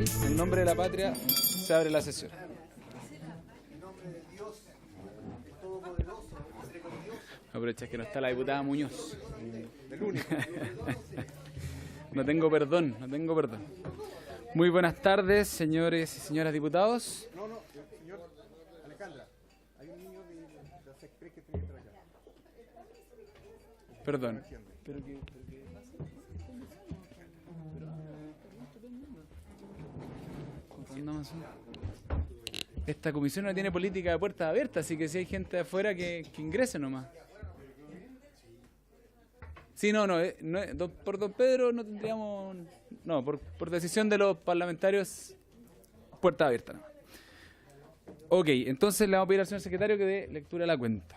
En nombre de la patria, se abre la sesión. Aprovecha que no está la diputada Muñoz. No tengo perdón. Muy buenas tardes, señores y señoras diputados. Señor Alejandra, hay un niño de la Sexpress que tiene que estar acá. Perdón. Esta comisión no tiene política de puertas abiertas, así que si hay gente de afuera que ingrese nomás. Sí, por don Pedro no tendríamos... No, por decisión de los parlamentarios, puerta abierta nomás. Ok, entonces le vamos a pedir al señor secretario que dé lectura a la cuenta.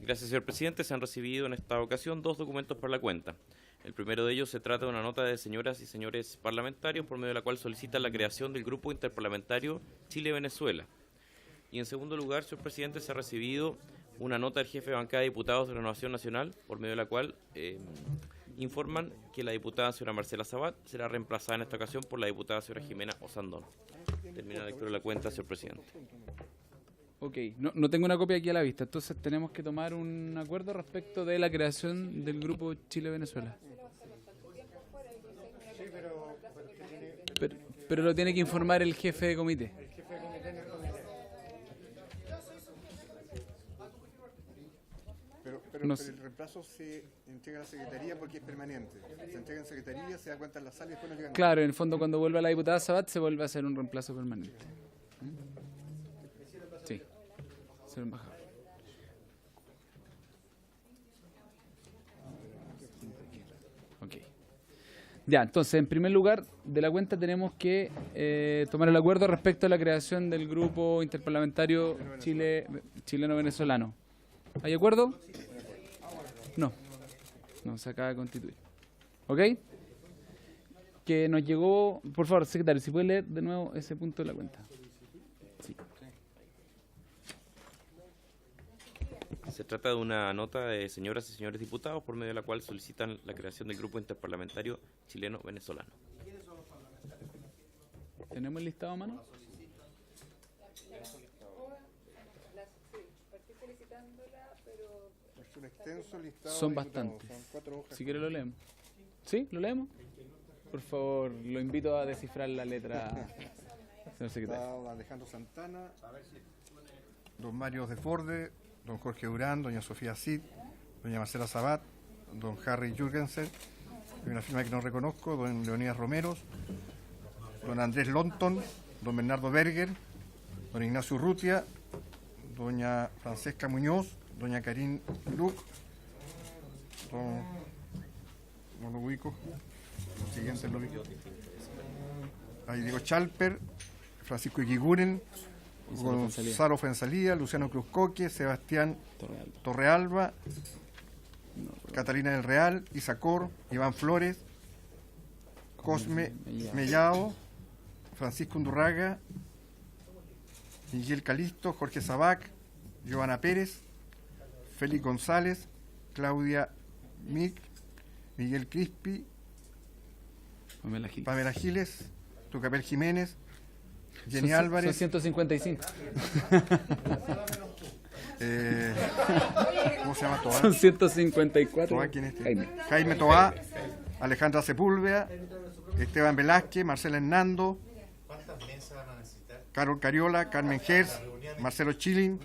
Gracias, señor presidente. Se han recibido en esta ocasión 2 documentos para la cuenta. El primero de ellos se trata de una nota de señoras y señores parlamentarios por medio de la cual solicitan la creación del Grupo Interparlamentario Chile-Venezuela. Y en segundo lugar, señor presidente, se ha recibido una nota del jefe de bancada de diputados de Renovación Nacional por medio de la cual informan que la diputada señora Marcela Sabat será reemplazada en esta ocasión por la diputada señora Jimena Osandón. Termina la lectura de la cuenta, señor presidente. Ok, no tengo una copia aquí a la vista, entonces tenemos que tomar un acuerdo respecto de la creación del Grupo Chile-Venezuela. Pero lo tiene que informar el jefe de comité. Pero el reemplazo se entrega a la Secretaría porque es permanente. Se entrega en Secretaría, se da cuenta en la sala y después no llega. Claro, en el fondo cuando vuelva la diputada Sabat se vuelve a hacer un reemplazo permanente. Sí, señor embajador. Ok. Ya, entonces, en primer lugar, de la cuenta tenemos que tomar el acuerdo respecto a la creación del Grupo Interparlamentario Chileno-Venezolano. ¿Hay acuerdo? No, se acaba de constituir. ¿Ok? Que nos llegó, por favor, secretario, si puede leer de nuevo ese punto de la cuenta. Sí. Se trata de una nota de señoras y señores diputados por medio de la cual solicitan la creación del Grupo Interparlamentario Chileno-Venezolano. ¿Tenemos el listado a mano? Es un extenso listado. Son de bastantes. Son 4 hojas. Si quiere lo leemos. ¿Sí? ¿Lo leemos? Por favor, lo invito a descifrar la letra, señor secretario. Está don Alejandro Santana, don Mario de Forde, don Jorge Durán, doña Sofía Cid, doña Marcela Sabat, don Harry Jürgensen, hay una firma que no reconozco, don Leonidas Romeros, don Andrés Lonton, don Bernardo Berger, don Ignacio Urrutia, doña Francesca Muñoz, doña Karin Luc, no lo ubico, el siguiente lo ubico. Ahí Diego Chalper, Francisco Iquiguren, Gonzalo Fuenzalía, Luciano Cruzcoque, Sebastián Torrealba, Catalina del Real, Isacor, Iván Flores, Cosme Mellado, Francisco Undurraga, Miguel Calisto, Jorge Sabac, Giovanna Pérez, Félix González, Claudia Mic, Miguel Crispi, Pamela Giles, Tucapel Jiménez, Jenny Álvarez. Son 155. ¿Cómo se llama Toá? Son 154. Toá, ¿quién es? Jaime Toá, Alejandra Sepúlveda, Esteban Velázquez, Marcela Hernando, Carol Cariola, Carmen Gers, Marcelo Chilin,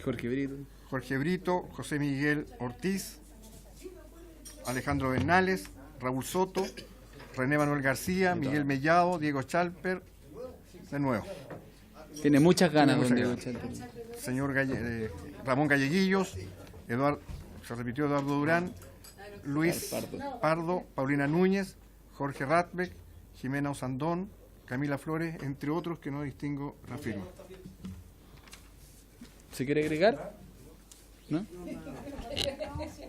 Jorge Brito, José Miguel Ortiz, Alejandro Bernales, Raúl Soto, René Manuel García, Miguel Mellado, Diego Chalper, de nuevo. Tiene muchas ganas, don Diego Chalper. Señor Ramón Galleguillos, se repitió Eduardo Durán, Luis Pardo, Paulina Núñez, Jorge Ratbeck, Jimena Osandón, Camila Flores, entre otros que no distingo la firma. ¿Se quiere agregar? ¿No?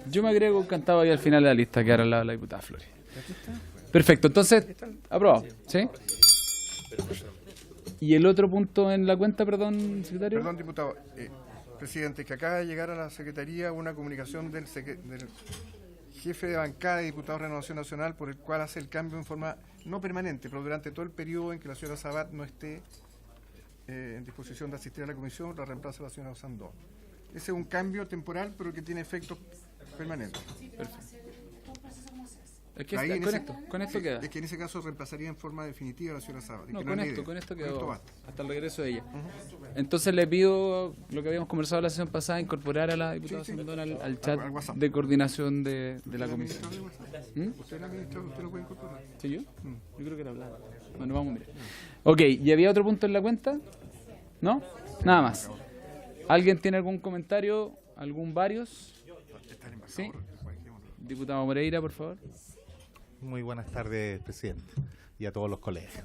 Yo me agrego encantado ahí al final de la lista, que ahora la diputada Flores. Perfecto, entonces, aprobado, ¿sí? ¿Y el otro punto en la cuenta, perdón, secretario? Perdón, diputado. Presidente, que acaba de llegar a la Secretaría una comunicación del jefe de bancada de diputados de Renovación Nacional, por el cual hace el cambio en forma no permanente, pero durante todo el periodo en que la señora Sabat no esté en disposición de asistir a la comisión, la reemplaza la señora Osandón. Ese es un cambio temporal, pero que tiene efectos permanentes. Es que Ahí con esto queda. Es que en ese caso reemplazaría en forma definitiva a la señora Sabat. No, que con es la esto, idea. con esto Con esto quedó basta. hasta el regreso de ella. Entonces le pido, lo que habíamos conversado la sesión pasada, incorporar a la diputada Sí, sí. Sandón al chat Al WhatsApp. de coordinación de la ¿Usted comisión. es administrador de WhatsApp? ¿Mm? ¿Usted es administrador? ¿Usted lo puede incorporar? ¿Sí yo? Yo creo que era hablar. Bueno, vamos a mirar. Ok, ¿y había otro punto en la cuenta? ¿No? Nada más. ¿Alguien tiene algún comentario? ¿Algún varios? Está el Sí. embajador. Diputado Moreira, por favor. Muy buenas tardes, presidente, y a todos los colegas.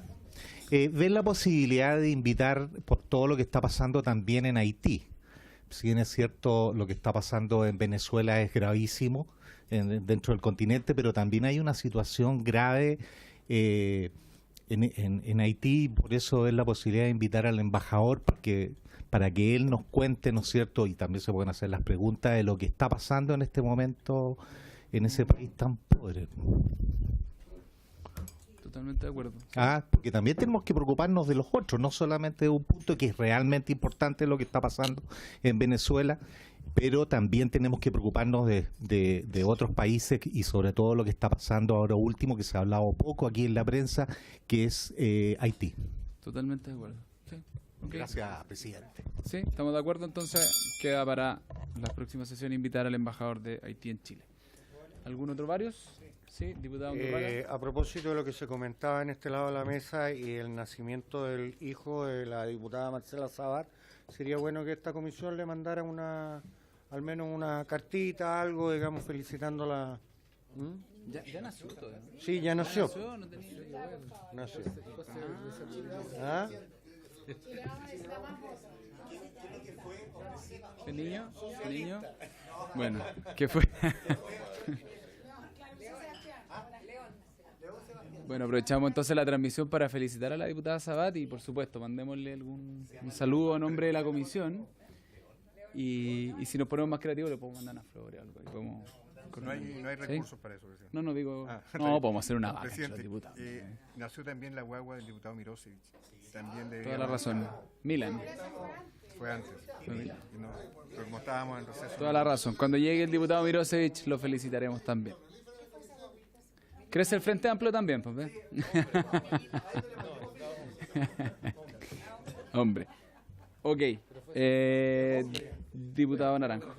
¿Ven la posibilidad de invitar por todo lo que está pasando también en Haití? Si bien es cierto, lo que está pasando en Venezuela es gravísimo dentro del continente, pero también hay una situación grave en Haití, por eso es la posibilidad de invitar al embajador para que él nos cuente, ¿no es cierto? Y también se pueden hacer las preguntas de lo que está pasando en este momento en ese país tan pobre. Totalmente de acuerdo. Porque también tenemos que preocuparnos de los otros, no solamente de un punto que es realmente importante lo que está pasando en Venezuela, pero también tenemos que preocuparnos de otros países y sobre todo lo que está pasando ahora último, que se ha hablado poco aquí en la prensa, que es Haití. Totalmente de acuerdo. Sí. Ok. Gracias, presidente. Sí, estamos de acuerdo, entonces queda para la próxima sesión invitar al embajador de Haití en Chile. ¿Algún otro varios? Sí, diputado Undurraga. A propósito de lo que se comentaba en este lado de la mesa y el nacimiento del hijo de la diputada Marcela Sabat, sería bueno que esta comisión le mandara al menos una cartita, algo, digamos, felicitándola. Ya nació todo. Sí, ya nació. No tenía idea. Nació. ¿Ah? ¿El niño? ¿El niño? Bueno, ¿qué fue? Bueno, aprovechamos entonces la transmisión para felicitar a la diputada Sabat y, por supuesto, mandémosle un saludo a nombre de la comisión. Y si nos ponemos más creativos, le podemos mandar una flor o algo. Y podemos No hay recursos para eso, presidente. No, digo. Está No, bien. podemos hacer una vaca entre los Presidente, diputados. nació también la guagua del diputado Mirosevic. También Toda la razón. Milan. Fue antes. Fue Milan. Y no, pero como estábamos en receso. Toda la razón. Cuando llegue el diputado Mirosevic, lo felicitaremos también. Crece el Frente Amplio también, pues, ¿ves? Hombre. Ok. Diputado Naranjo.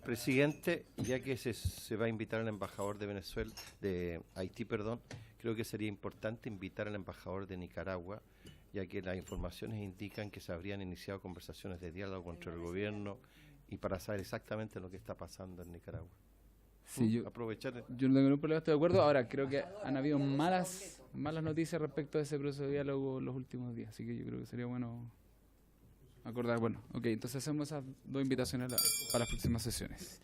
Presidente, ya que se va a invitar al embajador de Venezuela, de Haití, perdón, creo que sería importante invitar al embajador de Nicaragua, ya que las informaciones indican que se habrían iniciado conversaciones de diálogo contra el gobierno y para saber exactamente lo que está pasando en Nicaragua. Sí, Aprovechar. yo no tengo ningún problema, estoy de acuerdo. Ahora, creo que han habido malas noticias respecto a ese proceso de diálogo los últimos días, así que yo creo que sería bueno acordar. Bueno, ok, entonces hacemos esas dos invitaciones para las próximas sesiones.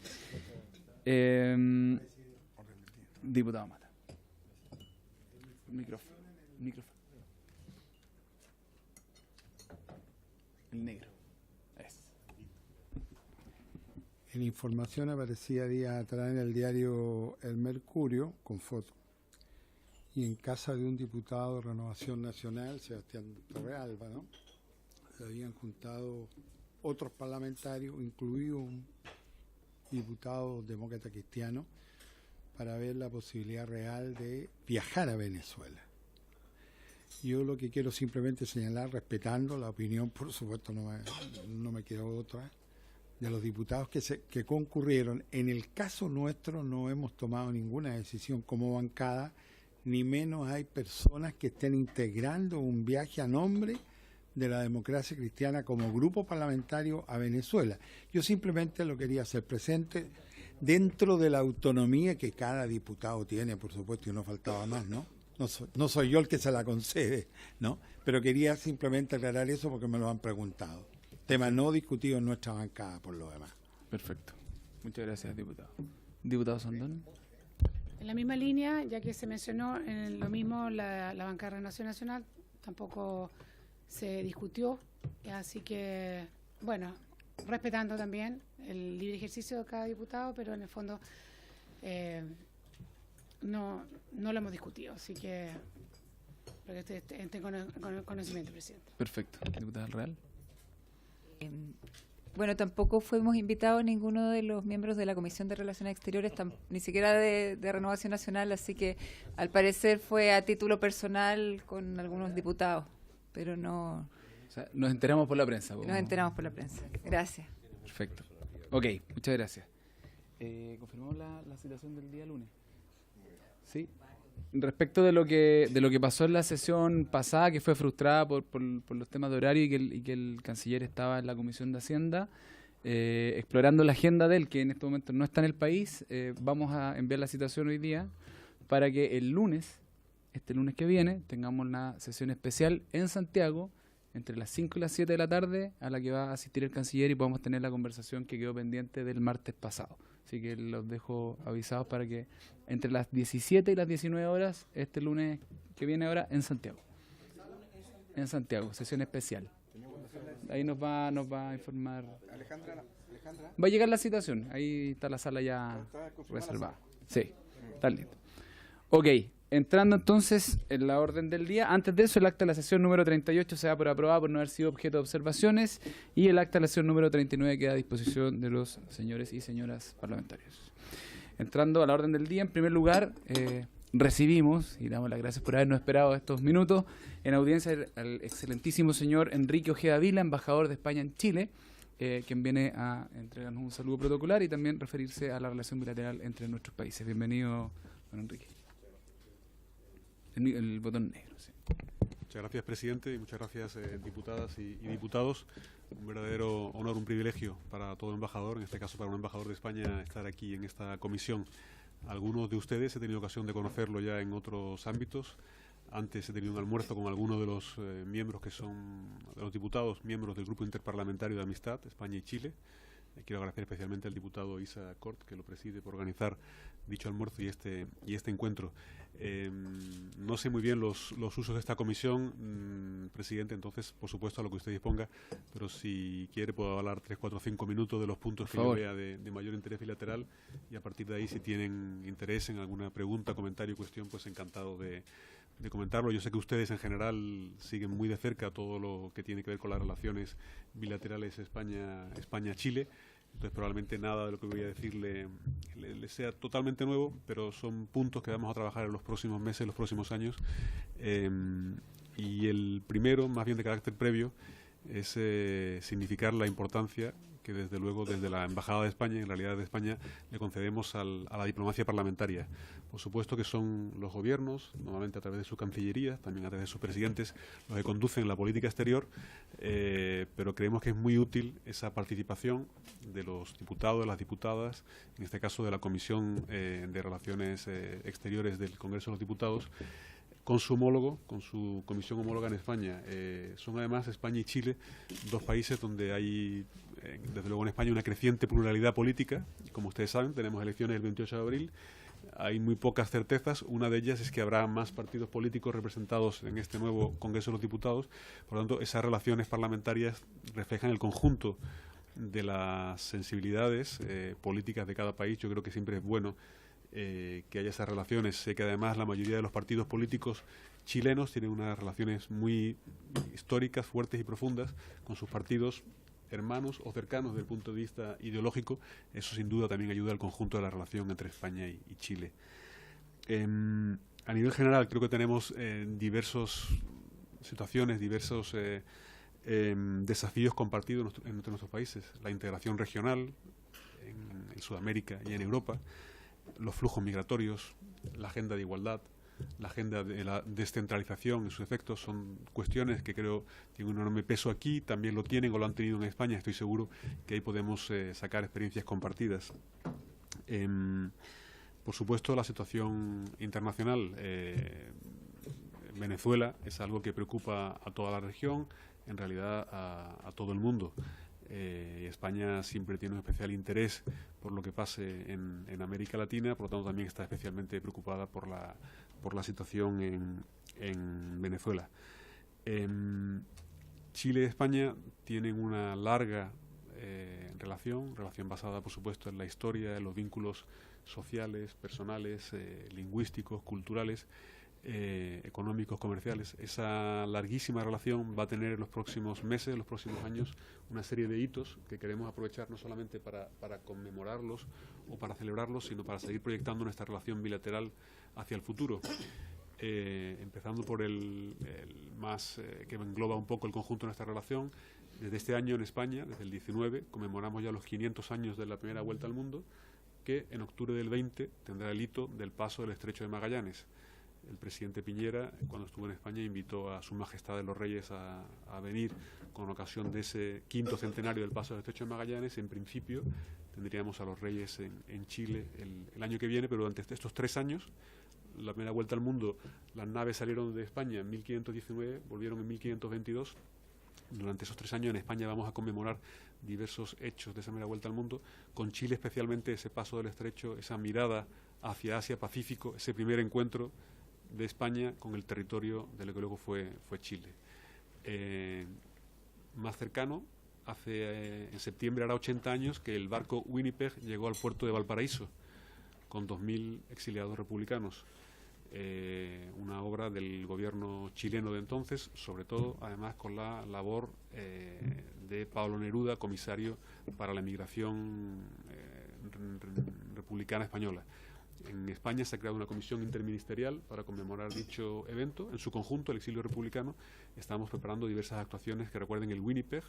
Diputado Mata. Micrófono. El negro. En información aparecía días atrás en el diario El Mercurio, con foto, y en casa de un diputado de Renovación Nacional, Sebastián Torrealba, ¿no? Se habían juntado otros parlamentarios, incluido un diputado demócrata cristiano, para ver la posibilidad real de viajar a Venezuela. Yo lo que quiero simplemente señalar, respetando la opinión, por supuesto no me quedó otra, de los diputados que concurrieron. En el caso nuestro no hemos tomado ninguna decisión como bancada, ni menos hay personas que estén integrando un viaje a nombre de la democracia cristiana como grupo parlamentario a Venezuela. Yo simplemente lo quería hacer presente dentro de la autonomía que cada diputado tiene, por supuesto, y no faltaba más, ¿no? No soy yo el que se la concede, ¿no? Pero quería simplemente aclarar eso porque me lo han preguntado. Tema no discutido en nuestra bancada, por lo demás. Perfecto. Muchas gracias, diputado. Diputado Sandón. En la misma línea, ya que se mencionó lo mismo la bancada de Renovación Nacional, tampoco se discutió, así que, bueno, respetando también el libre ejercicio de cada diputado, pero en el fondo no lo hemos discutido, así que para que usted esté con el conocimiento, presidente. Perfecto. Diputada del Real. Bueno, tampoco fuimos invitados ninguno de los miembros de la Comisión de Relaciones Exteriores, ni siquiera de Renovación Nacional, así que al parecer fue a título personal con algunos diputados, pero no O sea, nos enteramos por la prensa. nos enteramos por la prensa. Gracias. Perfecto. Ok, muchas gracias. ¿Confirmamos la citación del día lunes? Sí. Respecto de lo que pasó en la sesión pasada, que fue frustrada por los temas de horario y que el canciller estaba en la Comisión de Hacienda, explorando la agenda de él, que en este momento no está en el país, vamos a enviar la citación hoy día para que el lunes, este lunes que viene, tengamos una sesión especial en Santiago entre las 5 y las 7 de la tarde, a la que va a asistir el canciller y podamos tener la conversación que quedó pendiente del martes pasado. Así que los dejo avisados para que entre las 17 y las 19 horas, este lunes que viene ahora, en Santiago. En Santiago, sesión especial. Ahí nos va a informar. Alejandra. Va a llegar la citación, ahí está la sala ya reservada. Sí, está listo. Ok, entrando entonces en la orden del día. Antes de eso, el acta de la sesión número 38 se da por aprobada por no haber sido objeto de observaciones y el acta de la sesión número 39 queda a disposición de los señores y señoras parlamentarios. Entrando a la orden del día, en primer lugar, recibimos, y damos las gracias por habernos esperado estos minutos, en audiencia al excelentísimo señor Enrique Ojeda Vila, embajador de España en Chile, quien viene a entregarnos un saludo protocolar y también referirse a la relación bilateral entre nuestros países. Bienvenido, don Enrique. El botón negro, sí. Muchas gracias, presidente, y muchas gracias, diputadas y diputados. Un verdadero honor, un privilegio para todo embajador, en este caso para un embajador de España, estar aquí en esta comisión. Algunos de ustedes he tenido ocasión de conocerlo ya en otros ámbitos. Antes he tenido un almuerzo con algunos de los miembros que son, de los diputados, miembros del Grupo Interparlamentario de Amistad, España y Chile. Quiero agradecer especialmente al diputado Isa Cort, que lo preside, por organizar dicho almuerzo y este encuentro. No sé muy bien los usos de esta comisión, presidente, entonces, por supuesto, a lo que usted disponga, pero si quiere puedo hablar 3, 4, 5 minutos de los puntos que yo vea de mayor interés bilateral y a partir de ahí, si tienen interés en alguna pregunta, comentario, cuestión, pues encantado de comentarlo. Yo sé que ustedes en general siguen muy de cerca todo lo que tiene que ver con las relaciones bilaterales España-Chile. Entonces probablemente nada de lo que voy a decir le sea totalmente nuevo, pero son puntos que vamos a trabajar en los próximos meses, los próximos años. Y el primero, más bien de carácter previo, es significar la importancia que desde luego desde la Embajada de España, en realidad de España, le concedemos a la diplomacia parlamentaria. Por supuesto que son los gobiernos, normalmente a través de su cancillería, también a través de sus presidentes, los que conducen la política exterior, pero creemos que es muy útil esa participación de los diputados, de las diputadas, en este caso de la Comisión de Relaciones Exteriores del Congreso de los Diputados, con su homólogo, con su comisión homóloga en España. Son además España y Chile dos países donde hay, desde luego en España, una creciente pluralidad política. Como ustedes saben, tenemos elecciones el 28 de abril. Hay muy pocas certezas. Una de ellas es que habrá más partidos políticos representados en este nuevo Congreso de los Diputados. Por lo tanto, esas relaciones parlamentarias reflejan el conjunto de las sensibilidades políticas de cada país. Yo creo que siempre es bueno que haya esas relaciones. Sé que además la mayoría de los partidos políticos chilenos tienen unas relaciones muy históricas, fuertes y profundas con sus partidos hermanos o cercanos desde el punto de vista ideológico. Eso sin duda también ayuda al conjunto de la relación entre España y Chile. A nivel general creo que tenemos diversas situaciones, diversos desafíos compartidos entre nuestros países. La integración regional en Sudamérica y en Europa, los flujos migratorios, la agenda de igualdad, la agenda de la descentralización en sus efectos, son cuestiones que creo tienen un enorme peso aquí, también lo tienen o lo han tenido en España. Estoy seguro que ahí podemos sacar experiencias compartidas. Por supuesto, la situación internacional. Venezuela es algo que preocupa a toda la región, en realidad a todo el mundo. España siempre tiene un especial interés por lo que pase en América Latina, por lo tanto también está especialmente preocupada por la situación en Venezuela. Chile y España tienen una larga relación basada por supuesto en la historia, en los vínculos sociales, personales, lingüísticos, culturales, económicos, comerciales. Esa larguísima relación va a tener en los próximos meses, en los próximos años, una serie de hitos que queremos aprovechar no solamente para conmemorarlos o para celebrarlos, sino para seguir proyectando nuestra relación bilateral hacia el futuro. Empezando por el más que engloba un poco el conjunto de nuestra relación. Desde este año en España, desde el 19, conmemoramos ya los 500 años de la primera vuelta al mundo, que en octubre del 20 tendrá el hito del paso del Estrecho de Magallanes. El presidente Piñera, cuando estuvo en España, invitó a Su Majestad de los Reyes a venir con ocasión de ese 5º centenario del paso del Estrecho de Magallanes. En principio tendríamos a los Reyes en Chile el año que viene, pero durante estos 3 años, la primera vuelta al mundo, las naves salieron de España en 1519, volvieron en 1522. Durante esos 3 años en España vamos a conmemorar diversos hechos de esa primera vuelta al mundo, con Chile especialmente ese paso del Estrecho, esa mirada hacia Asia-Pacífico, ese primer encuentro de España con el territorio de lo que luego fue Chile. Más cercano, en septiembre hará 80 años que el barco Winnipeg llegó al puerto de Valparaíso con 2.000 exiliados republicanos. Una obra del gobierno chileno de entonces, sobre todo, además, con la labor de Pablo Neruda, comisario para la emigración republicana española. En España se ha creado una comisión interministerial para conmemorar dicho evento. En su conjunto, el exilio republicano, estamos preparando diversas actuaciones que recuerden el Winnipeg,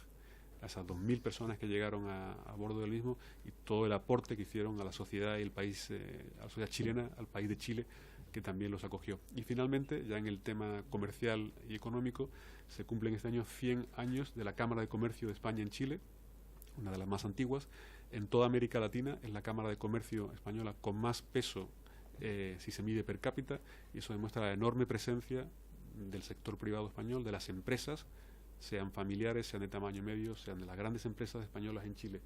a esas 2.000 personas que llegaron a bordo del mismo y todo el aporte que hicieron a la sociedad y el país, a la sociedad chilena, al país de Chile, que también los acogió. Y finalmente, ya en el tema comercial y económico, se cumplen este año 100 años de la Cámara de Comercio de España en Chile, una de las más antiguas. En toda América Latina es la Cámara de Comercio española con más peso si se mide per cápita, y eso demuestra la enorme presencia del sector privado español, de las empresas, sean familiares, sean de tamaño medio, sean de las grandes empresas españolas en Chile.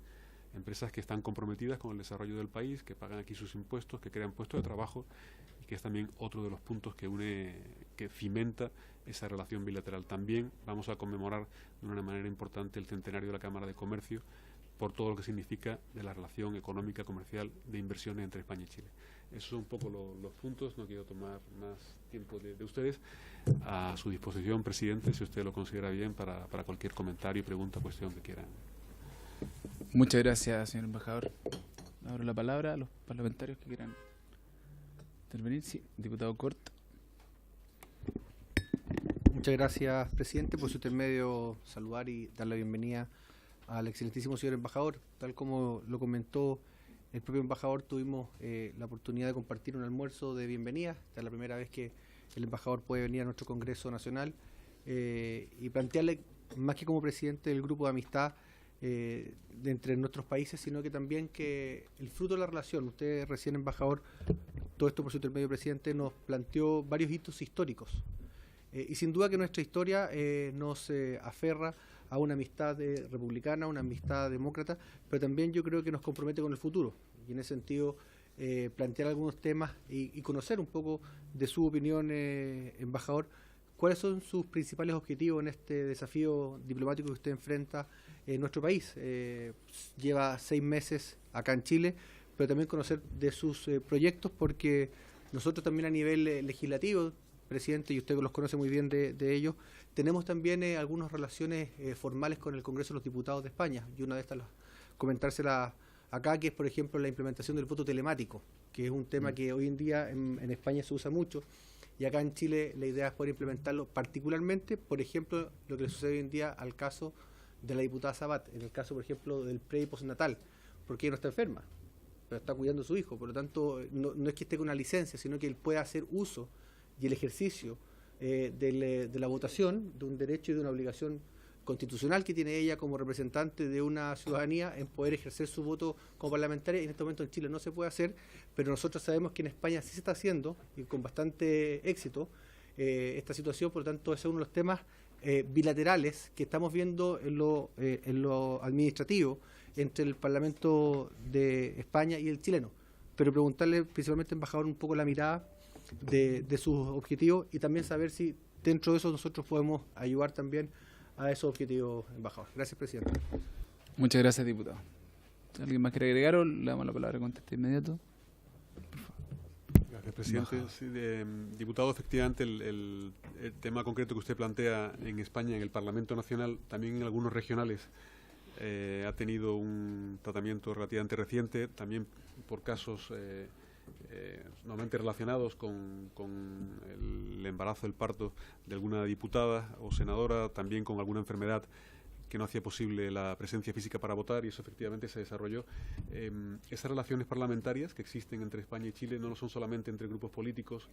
Empresas que están comprometidas con el desarrollo del país, que pagan aquí sus impuestos, que crean puestos de trabajo, y que es también otro de los puntos que cimenta esa relación bilateral. También vamos a conmemorar de una manera importante el centenario de la Cámara de Comercio, por todo lo que significa de la relación económica, comercial, de inversiones entre España y Chile. Esos son un poco los puntos. No quiero tomar más tiempo de ustedes. A su disposición, presidente, si usted lo considera bien, para cualquier comentario, pregunta, cuestión que quieran. Muchas gracias, señor embajador. Abro la palabra a los parlamentarios que quieran intervenir. Sí, diputado Cort. Muchas gracias, presidente. Por su intermedio, saludar y dar la bienvenida al excelentísimo señor embajador. Tal como lo comentó el propio embajador, tuvimos la oportunidad de compartir un almuerzo de bienvenida. Esta es la primera vez que el embajador puede venir a nuestro Congreso Nacional y plantearle, más que como presidente del grupo de amistad de entre nuestros países, sino que también que el fruto de la relación, usted recién embajador, todo esto por su intermedio, presidente, nos planteó varios hitos históricos. Y sin duda que nuestra historia nos aferra a una amistad republicana, una amistad demócrata, pero también yo creo que nos compromete con el futuro. Y en ese sentido, plantear algunos temas y conocer un poco de su opinión, embajador, cuáles son sus principales objetivos en este desafío diplomático que usted enfrenta en nuestro país. Lleva 6 meses acá en Chile, pero también conocer de sus proyectos, porque nosotros también a nivel legislativo, presidente, y usted los conoce muy bien de ellos, tenemos también algunas relaciones formales con el Congreso de los Diputados de España, y una de estas comentárselas acá, que es, por ejemplo, la implementación del voto telemático, que es un tema que hoy en día en España se usa mucho, y acá en Chile la idea es poder implementarlo, particularmente, por ejemplo, lo que le sucede hoy en día al caso de la diputada Sabat, en el caso, por ejemplo, del pre y postnatal, porque ella no está enferma, pero está cuidando a su hijo, por lo tanto, no es que esté con una licencia, sino que él pueda hacer uso y el ejercicio de la votación, de un derecho y de una obligación constitucional que tiene ella como representante de una ciudadanía en poder ejercer su voto como parlamentaria. En este momento en Chile no se puede hacer, pero nosotros sabemos que en España sí se está haciendo y con bastante éxito esta situación. Por lo tanto, ese es uno de los temas bilaterales que estamos viendo en lo administrativo entre el Parlamento de España y el chileno. Pero preguntarle principalmente, embajador, un poco la mirada de sus objetivos y también saber si dentro de eso nosotros podemos ayudar también a esos objetivos, embajador. Gracias, presidente. Muchas gracias, diputado. ¿Alguien más quiere agregar o le damos la palabra con conteste inmediato? presidente. Sí, diputado, efectivamente, el tema concreto que usted plantea en España, en el Parlamento Nacional, también en algunos regionales, ha tenido un tratamiento relativamente reciente, también por casos normalmente relacionados con el embarazo, el parto de alguna diputada o senadora, también con alguna enfermedad que no hacía posible la presencia física para votar, y eso efectivamente se desarrolló. Esas relaciones parlamentarias que existen entre España y Chile no son solamente entre grupos políticos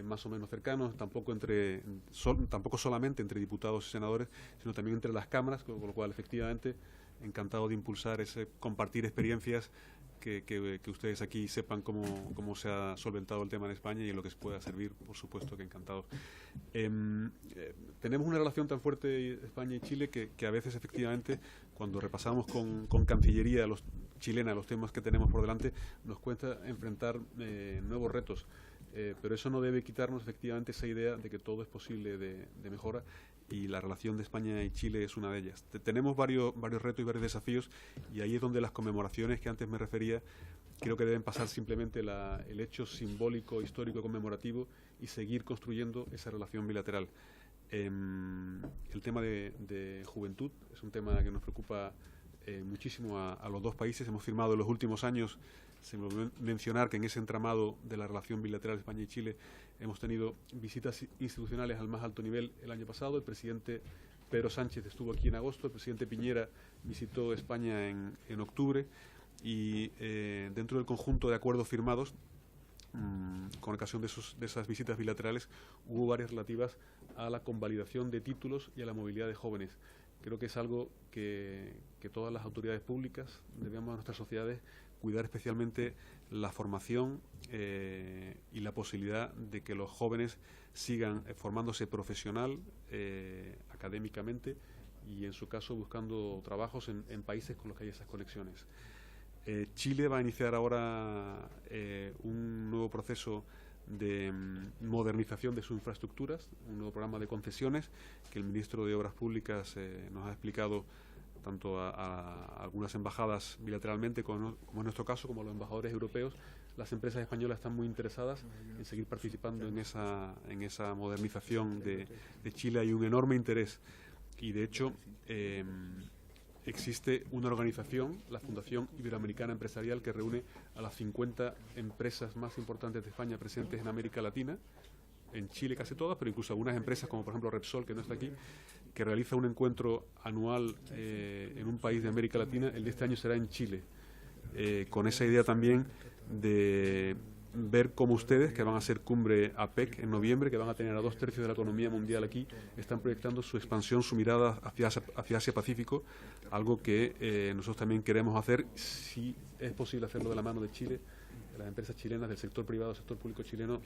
más o menos cercanos, tampoco solamente entre diputados y senadores, sino también entre las cámaras, con lo cual efectivamente encantado de impulsar ese compartir experiencias, que ustedes aquí sepan cómo se ha solventado el tema en España y en lo que se pueda servir, por supuesto que encantados. Tenemos una relación tan fuerte España y Chile que a veces efectivamente cuando repasamos con Cancillería chilena los temas que tenemos por delante nos cuesta enfrentar nuevos retos. Pero eso no debe quitarnos efectivamente esa idea de que todo es posible de mejora, y la relación de España y Chile es una de ellas. Tenemos varios retos y varios desafíos, y ahí es donde las conmemoraciones que antes me refería creo que deben pasar simplemente el hecho simbólico, histórico, conmemorativo, y seguir construyendo esa relación bilateral. El tema de juventud es un tema que nos preocupa muchísimo a los dos países. Hemos firmado en los últimos años, se me olvidó mencionar que en ese entramado de la relación bilateral España y Chile hemos tenido visitas institucionales al más alto nivel el año pasado. El presidente Pedro Sánchez estuvo aquí en agosto, el presidente Piñera visitó España en octubre, y dentro del conjunto de acuerdos firmados con ocasión de esas visitas bilaterales hubo varias relativas a la convalidación de títulos y a la movilidad de jóvenes. Creo que es algo que todas las autoridades públicas debemos a nuestras sociedades cuidar, especialmente la formación y la posibilidad de que los jóvenes sigan formándose profesional, académicamente, y en su caso buscando trabajos en países con los que hay esas conexiones. Chile va a iniciar ahora un nuevo proceso de modernización de sus infraestructuras, un nuevo programa de concesiones que el ministro de Obras Públicas nos ha explicado tanto a algunas embajadas bilateralmente, como en nuestro caso, como a los embajadores europeos. Las empresas españolas están muy interesadas en seguir participando en esa modernización de Chile. Hay un enorme interés, y de hecho existe una organización, la Fundación Iberoamericana Empresarial, que reúne a las 50 empresas más importantes de España presentes en América Latina, en Chile casi todas, pero incluso algunas empresas como por ejemplo Repsol, que no está aquí, que realiza un encuentro anual en un país de América Latina. El de este año será en Chile, con esa idea también de ver cómo ustedes, que van a hacer cumbre APEC en noviembre, que van a tener a 2/3 de la economía mundial aquí, están proyectando su expansión, su mirada hacia Asia-Pacífico, algo que nosotros también queremos hacer, si es posible hacerlo de la mano de Chile, de las empresas chilenas, del sector privado, sector público chileno,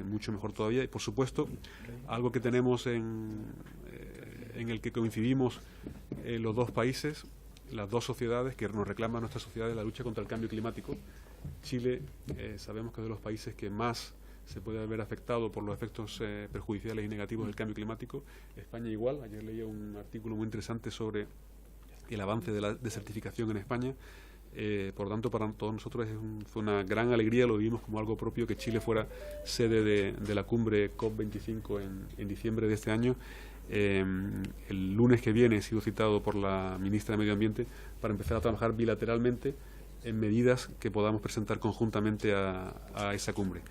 mucho mejor todavía. Y por supuesto, algo que tenemos en el que coincidimos los dos países, las dos sociedades que nos reclaman nuestras sociedades, la lucha contra el cambio climático. Chile sabemos que es de los países que más se puede haber afectado por los efectos perjudiciales y negativos del cambio climático. España igual. Ayer leía un artículo muy interesante sobre el avance de la desertificación en España. Por tanto, para todos nosotros fue una gran alegría, lo vivimos como algo propio, que Chile fuera sede de la cumbre COP25 en diciembre de este año. El lunes que viene he sido citado por la ministra de Medio Ambiente para empezar a trabajar bilateralmente en medidas que podamos presentar conjuntamente a esa cumbre.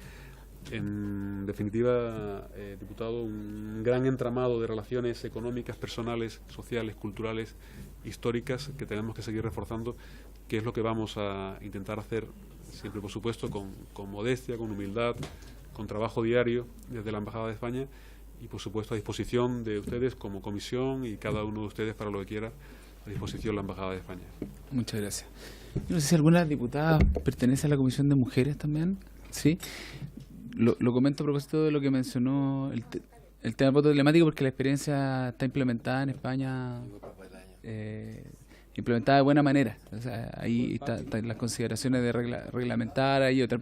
En definitiva, diputado, un gran entramado de relaciones económicas, personales, sociales, culturales, históricas, que tenemos que seguir reforzando, que es lo que vamos a intentar hacer, siempre por supuesto con modestia, con humildad, con trabajo diario desde la Embajada de España, y por supuesto a disposición de ustedes como comisión, y cada uno de ustedes para lo que quiera, a disposición de la Embajada de España. Muchas gracias. Yo no sé si alguna diputada pertenece a la Comisión de Mujeres también. Sí. Lo comento a propósito de lo que mencionó el tema del voto telemático, porque la experiencia está implementada en España, implementada de buena manera. O sea, ahí están las consideraciones de reglamentar, ahí otra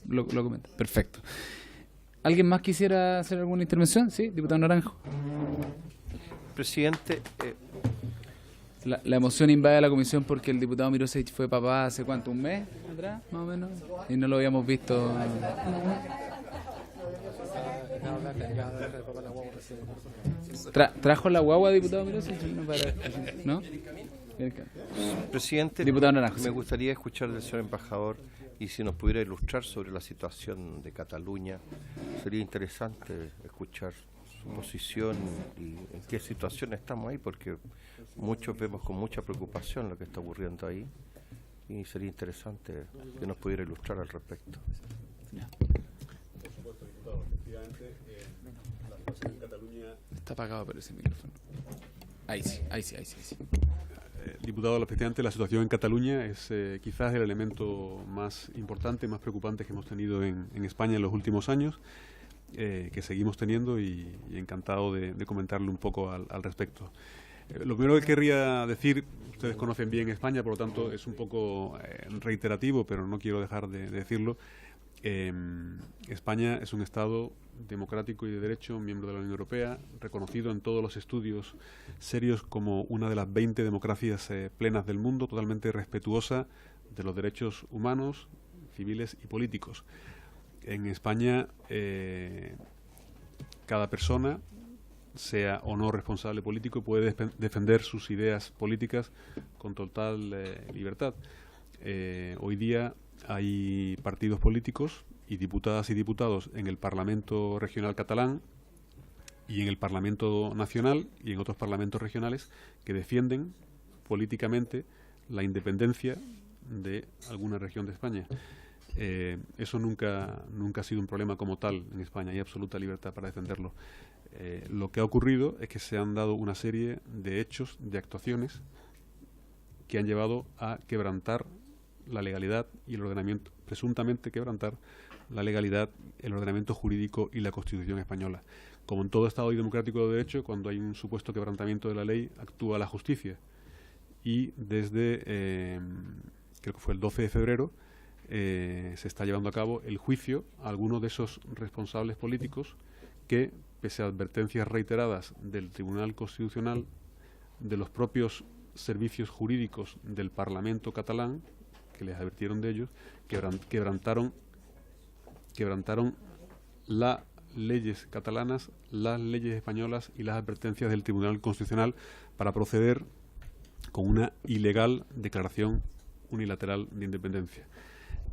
lo comento. Perfecto. ¿Alguien más quisiera hacer alguna intervención? Sí, diputado Naranjo. Presidente, la emoción invade a la comisión porque el diputado Mirosevich fue papá hace ¿cuánto? ¿Un mes? atrás, más o menos, y no lo habíamos visto. ¿Trajo la guagua, diputado Mirosi? ¿No? Presidente, Diputado Naranjo, me sí. gustaría escuchar del señor embajador y si nos pudiera ilustrar sobre la situación de Cataluña. Sería interesante escuchar su posición y en qué situación estamos ahí, porque muchos vemos con mucha preocupación lo que está ocurriendo ahí y sería interesante que nos pudiera ilustrar al respecto. Está apagado pero ese micrófono. Ahí sí. Diputado, efectivamente la situación en Cataluña es quizás el elemento más importante, más preocupante que hemos tenido en España en los últimos años, que seguimos teniendo y encantado de comentarle un poco al respecto. Lo primero que querría decir, ustedes conocen bien España, por lo tanto es un poco reiterativo, pero no quiero dejar de decirlo. España es un Estado democrático y de derecho, miembro de la Unión Europea, reconocido en todos los estudios serios como una de las 20 democracias plenas del mundo, totalmente respetuosa de los derechos humanos, civiles y políticos. En España, cada persona, sea o no responsable político, puede defender sus ideas políticas con total libertad. Hoy día hay partidos políticos y diputadas y diputados en el Parlamento Regional Catalán y en el Parlamento Nacional y en otros parlamentos regionales que defienden políticamente la independencia de alguna región de España. Eso nunca ha sido un problema como tal en España, hay absoluta libertad para defenderlo. Lo que ha ocurrido es que se han dado una serie de hechos, de actuaciones que han llevado a quebrantar la legalidad y el ordenamiento, presuntamente quebrantar la legalidad, el ordenamiento jurídico y la Constitución española. Como en todo Estado democrático de derecho, cuando hay un supuesto quebrantamiento de la ley, actúa la justicia. Y desde, creo que fue el 12 de febrero, se está llevando a cabo el juicio a algunos de esos responsables políticos que, pese a advertencias reiteradas del Tribunal Constitucional, de los propios servicios jurídicos del Parlamento catalán, que les advirtieron de ellos, quebrantaron las leyes catalanas, las leyes españolas y las advertencias del Tribunal Constitucional para proceder con una ilegal declaración unilateral de independencia.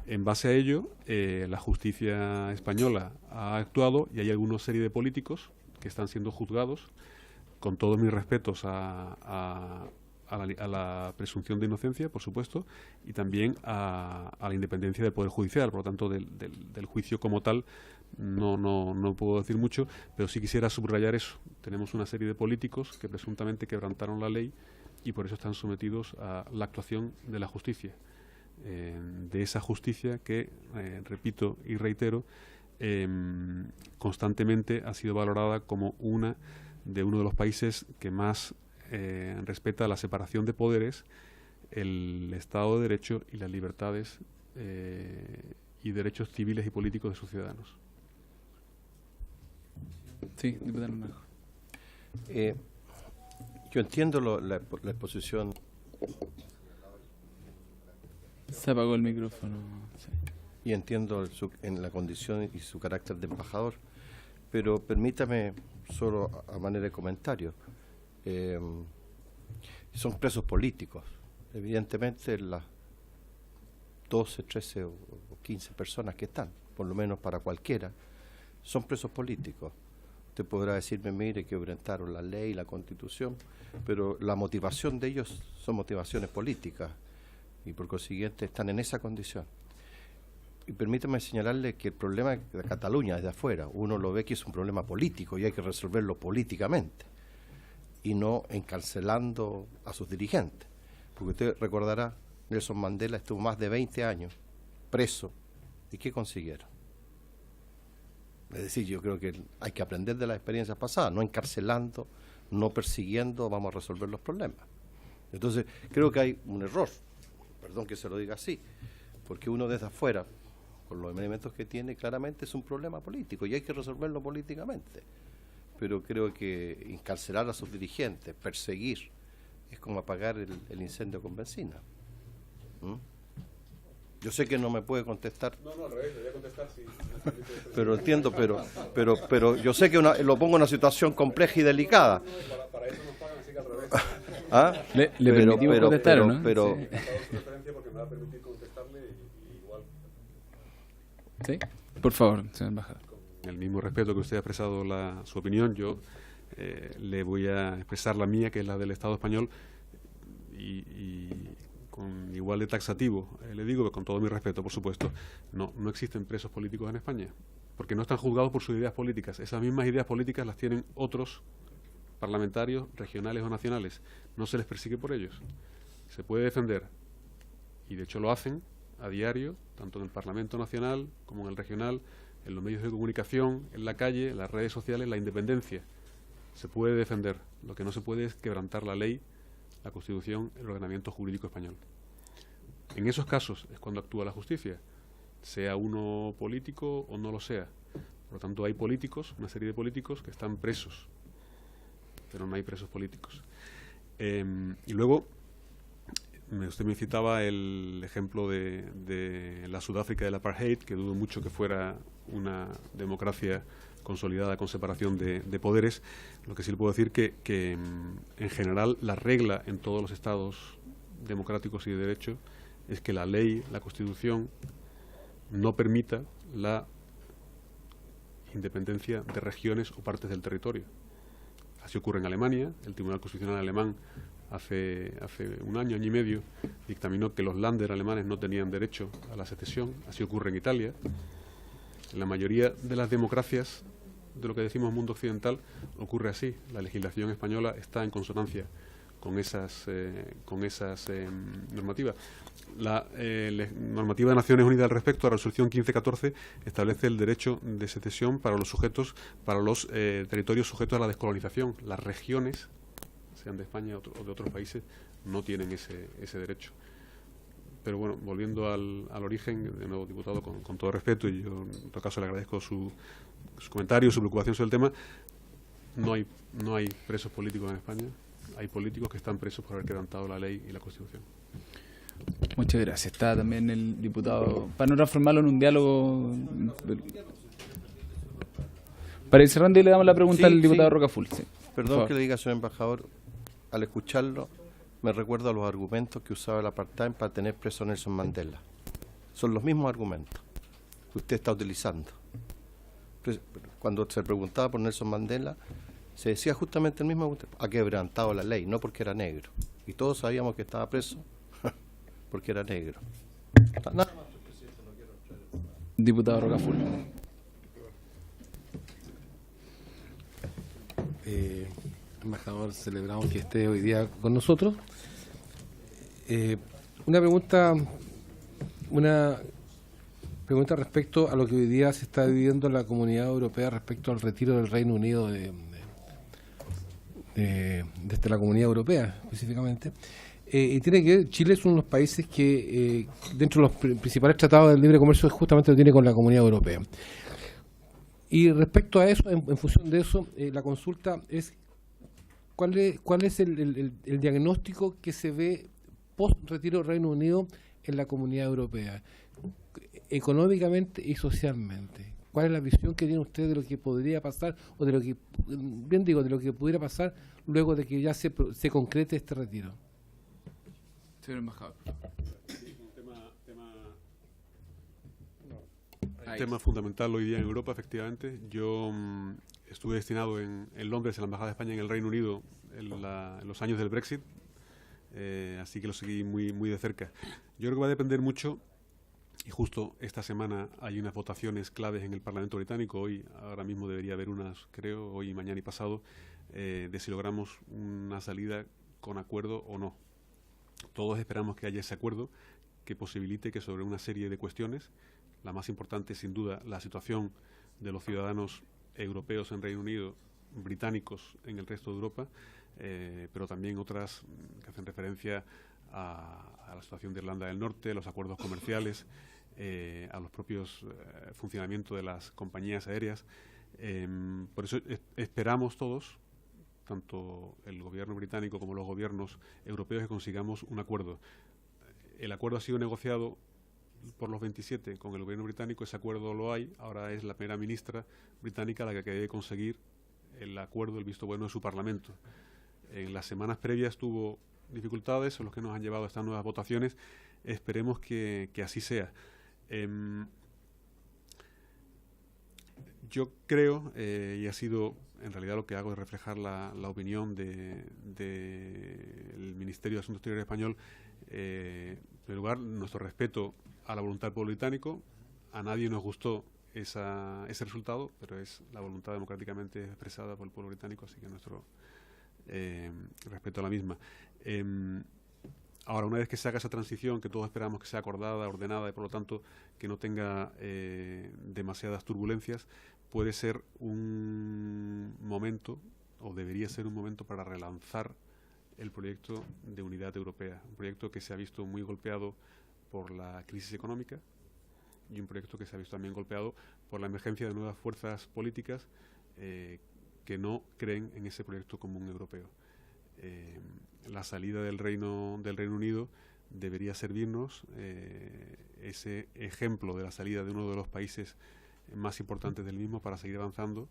En base a ello, la justicia española ha actuado y hay alguna serie de políticos que están siendo juzgados, con todos mis respetos a la presunción de inocencia, por supuesto, y también a la independencia del Poder Judicial. Por lo tanto, del juicio como tal no puedo decir mucho, pero sí quisiera subrayar eso. Tenemos una serie de políticos que presuntamente quebrantaron la ley y por eso están sometidos a la actuación de la justicia. De esa justicia que, repito y reitero, constantemente ha sido valorada como uno de los países que más respeta la separación de poderes, el Estado de Derecho y las libertades y derechos civiles y políticos de sus ciudadanos. Sí, diputado Naranjo. Yo entiendo la exposición. Se apagó el micrófono. Sí. Y entiendo en la condición y su carácter de embajador, pero permítame solo a manera de comentario. Son presos políticos. Evidentemente las 12, 13 o 15 personas que están, por lo menos para cualquiera, son presos políticos. Usted podrá decirme, mire, que violentaron la ley, la Constitución, pero la motivación de ellos son motivaciones políticas y por consiguiente están en esa condición. Y permítame señalarle que el problema de Cataluña desde afuera, uno lo ve que es un problema político y hay que resolverlo políticamente y no encarcelando a sus dirigentes. Porque usted recordará, Nelson Mandela estuvo más de 20 años preso. ¿Y qué consiguieron? Es decir, yo creo que hay que aprender de las experiencias pasadas, no encarcelando, no persiguiendo, vamos a resolver los problemas. Entonces, creo que hay un error, perdón que se lo diga así, porque uno desde afuera, con los elementos que tiene, claramente es un problema político y hay que resolverlo políticamente. Pero creo que encarcelar a sus dirigentes, perseguir, es como apagar el incendio con benzina. Yo sé que no me puede contestar. No, al revés, le voy a contestar si... Pero entiendo, pero yo sé que lo pongo en una situación compleja y delicada. Para eso nos pagan, así que al revés. ¿Ah? Le permitimos contestar, ¿o ¿no? Pero, Sí. Porque me va a permitir contestarle igual. ¿Sí? Por favor, señor embajador. Con el mismo respeto que usted ha expresado su opinión, yo le voy a expresar la mía, que es la del Estado español, y con igual de taxativo. Le digo, con todo mi respeto, por supuesto, no existen presos políticos en España, porque no están juzgados por sus ideas políticas. Esas mismas ideas políticas las tienen otros parlamentarios, regionales o nacionales. No se les persigue por ellos. Se puede defender, y de hecho lo hacen a diario, tanto en el Parlamento Nacional como en el regional, en los medios de comunicación, en la calle, en las redes sociales, la independencia. Se puede defender. Lo que no se puede es quebrantar la ley, la Constitución, el ordenamiento jurídico español. En esos casos es cuando actúa la justicia, sea uno político o no lo sea. Por lo tanto, hay políticos, una serie de políticos que están presos, pero no hay presos políticos. Y luego, usted me citaba el ejemplo de la Sudáfrica del apartheid, que dudo mucho que fuera una democracia consolidada con separación de poderes. Lo que sí le puedo decir que en general la regla en todos los estados democráticos y de derecho es que la ley, la Constitución, no permita la independencia de regiones o partes del territorio. Así ocurre en Alemania. El Tribunal Constitucional alemán hace un año y medio dictaminó que los Länder alemanes no tenían derecho a la secesión. Así ocurre en Italia. En la mayoría de las democracias de lo que decimos mundo occidental ocurre así. La legislación española está en consonancia con esas normativas. La normativa de Naciones Unidas al respecto, la resolución 1514, establece el derecho de secesión para los territorios sujetos a la descolonización. Las regiones, sean de España o de otros países, no tienen ese derecho. Pero bueno, volviendo al origen, de nuevo, diputado, con todo respeto, y yo en todo caso le agradezco su comentario, su preocupación sobre el tema. No hay presos políticos en España. Hay políticos que están presos por haber quebrantado la ley y la Constitución. Muchas gracias. Está también el diputado, para no transformarlo en un diálogo. Para ir cerrando, y le damos la pregunta al diputado Rocafull. Sí, perdón que le diga, señor embajador, al escucharlo me recuerdo a los argumentos que usaba el apartheid para tener preso a Nelson Mandela. Son los mismos argumentos que usted está utilizando. Cuando se preguntaba por Nelson Mandela, se decía justamente el mismo: ha quebrantado la ley, no porque era negro. Y todos sabíamos que estaba preso porque era negro. Nada más, presidente, no quiero entrar en más. Diputado Rocafull. Embajador, celebramos que esté hoy día con nosotros. Una pregunta respecto a lo que hoy día se está viviendo en la Comunidad Europea respecto al retiro del Reino Unido de la Comunidad Europea, específicamente. Y tiene que ver, Chile es uno de los países que dentro de los principales tratados de libre comercio justamente lo tiene con la Comunidad Europea. Y respecto a eso, en función de eso, la consulta es ¿cuál es el diagnóstico que se ve post-retiro del Reino Unido en la Comunidad Europea, económicamente y socialmente? ¿Cuál es la visión que tiene usted de lo que podría pasar, o de lo que, de lo que pudiera pasar luego de que ya se concrete este retiro? Señor embajador. Un tema fundamental hoy día en Europa, efectivamente. Yo estuve destinado en Londres, en la Embajada de España en el Reino Unido, en los años del Brexit, así que lo seguí muy de cerca. Yo creo que va a depender mucho, y justo esta semana hay unas votaciones claves en el Parlamento británico. Ahora mismo debería haber unas, creo, hoy, mañana y pasado, de si logramos una salida con acuerdo o no. Todos esperamos que haya ese acuerdo que posibilite que sobre una serie de cuestiones, la más importante, sin duda, la situación de los ciudadanos europeos en Reino Unido, británicos en el resto de Europa, pero también otras que hacen referencia a la situación de Irlanda del Norte, los acuerdos comerciales, a los propios funcionamientos de las compañías aéreas. Por eso esperamos todos, tanto el gobierno británico como los gobiernos europeos, que consigamos un acuerdo. El acuerdo ha sido negociado por los 27 con el gobierno británico, ese acuerdo lo hay. Ahora es la primera ministra británica la que debe conseguir el acuerdo, el visto bueno de su Parlamento. En las semanas previas tuvo dificultades, son los que nos han llevado a estas nuevas votaciones. Esperemos que así sea. Yo creo, y ha sido, en realidad lo que hago es reflejar la opinión del Ministerio de Asuntos Exteriores español. En primer lugar, nuestro respeto a la voluntad del pueblo británico. A nadie nos gustó ese resultado, pero es la voluntad democráticamente expresada por el pueblo británico, así que nuestro respeto a la misma. Ahora, una vez que se haga esa transición, que todos esperamos que sea acordada, ordenada y por lo tanto que no tenga demasiadas turbulencias, puede ser un momento, o debería ser un momento para relanzar el proyecto de unidad europea, un proyecto que se ha visto muy golpeado por la crisis económica y un proyecto que se ha visto también golpeado por la emergencia de nuevas fuerzas políticas que no creen en ese proyecto común europeo. La salida del Reino Unido debería servirnos, ese ejemplo de la salida de uno de los países más importantes del mismo, para seguir avanzando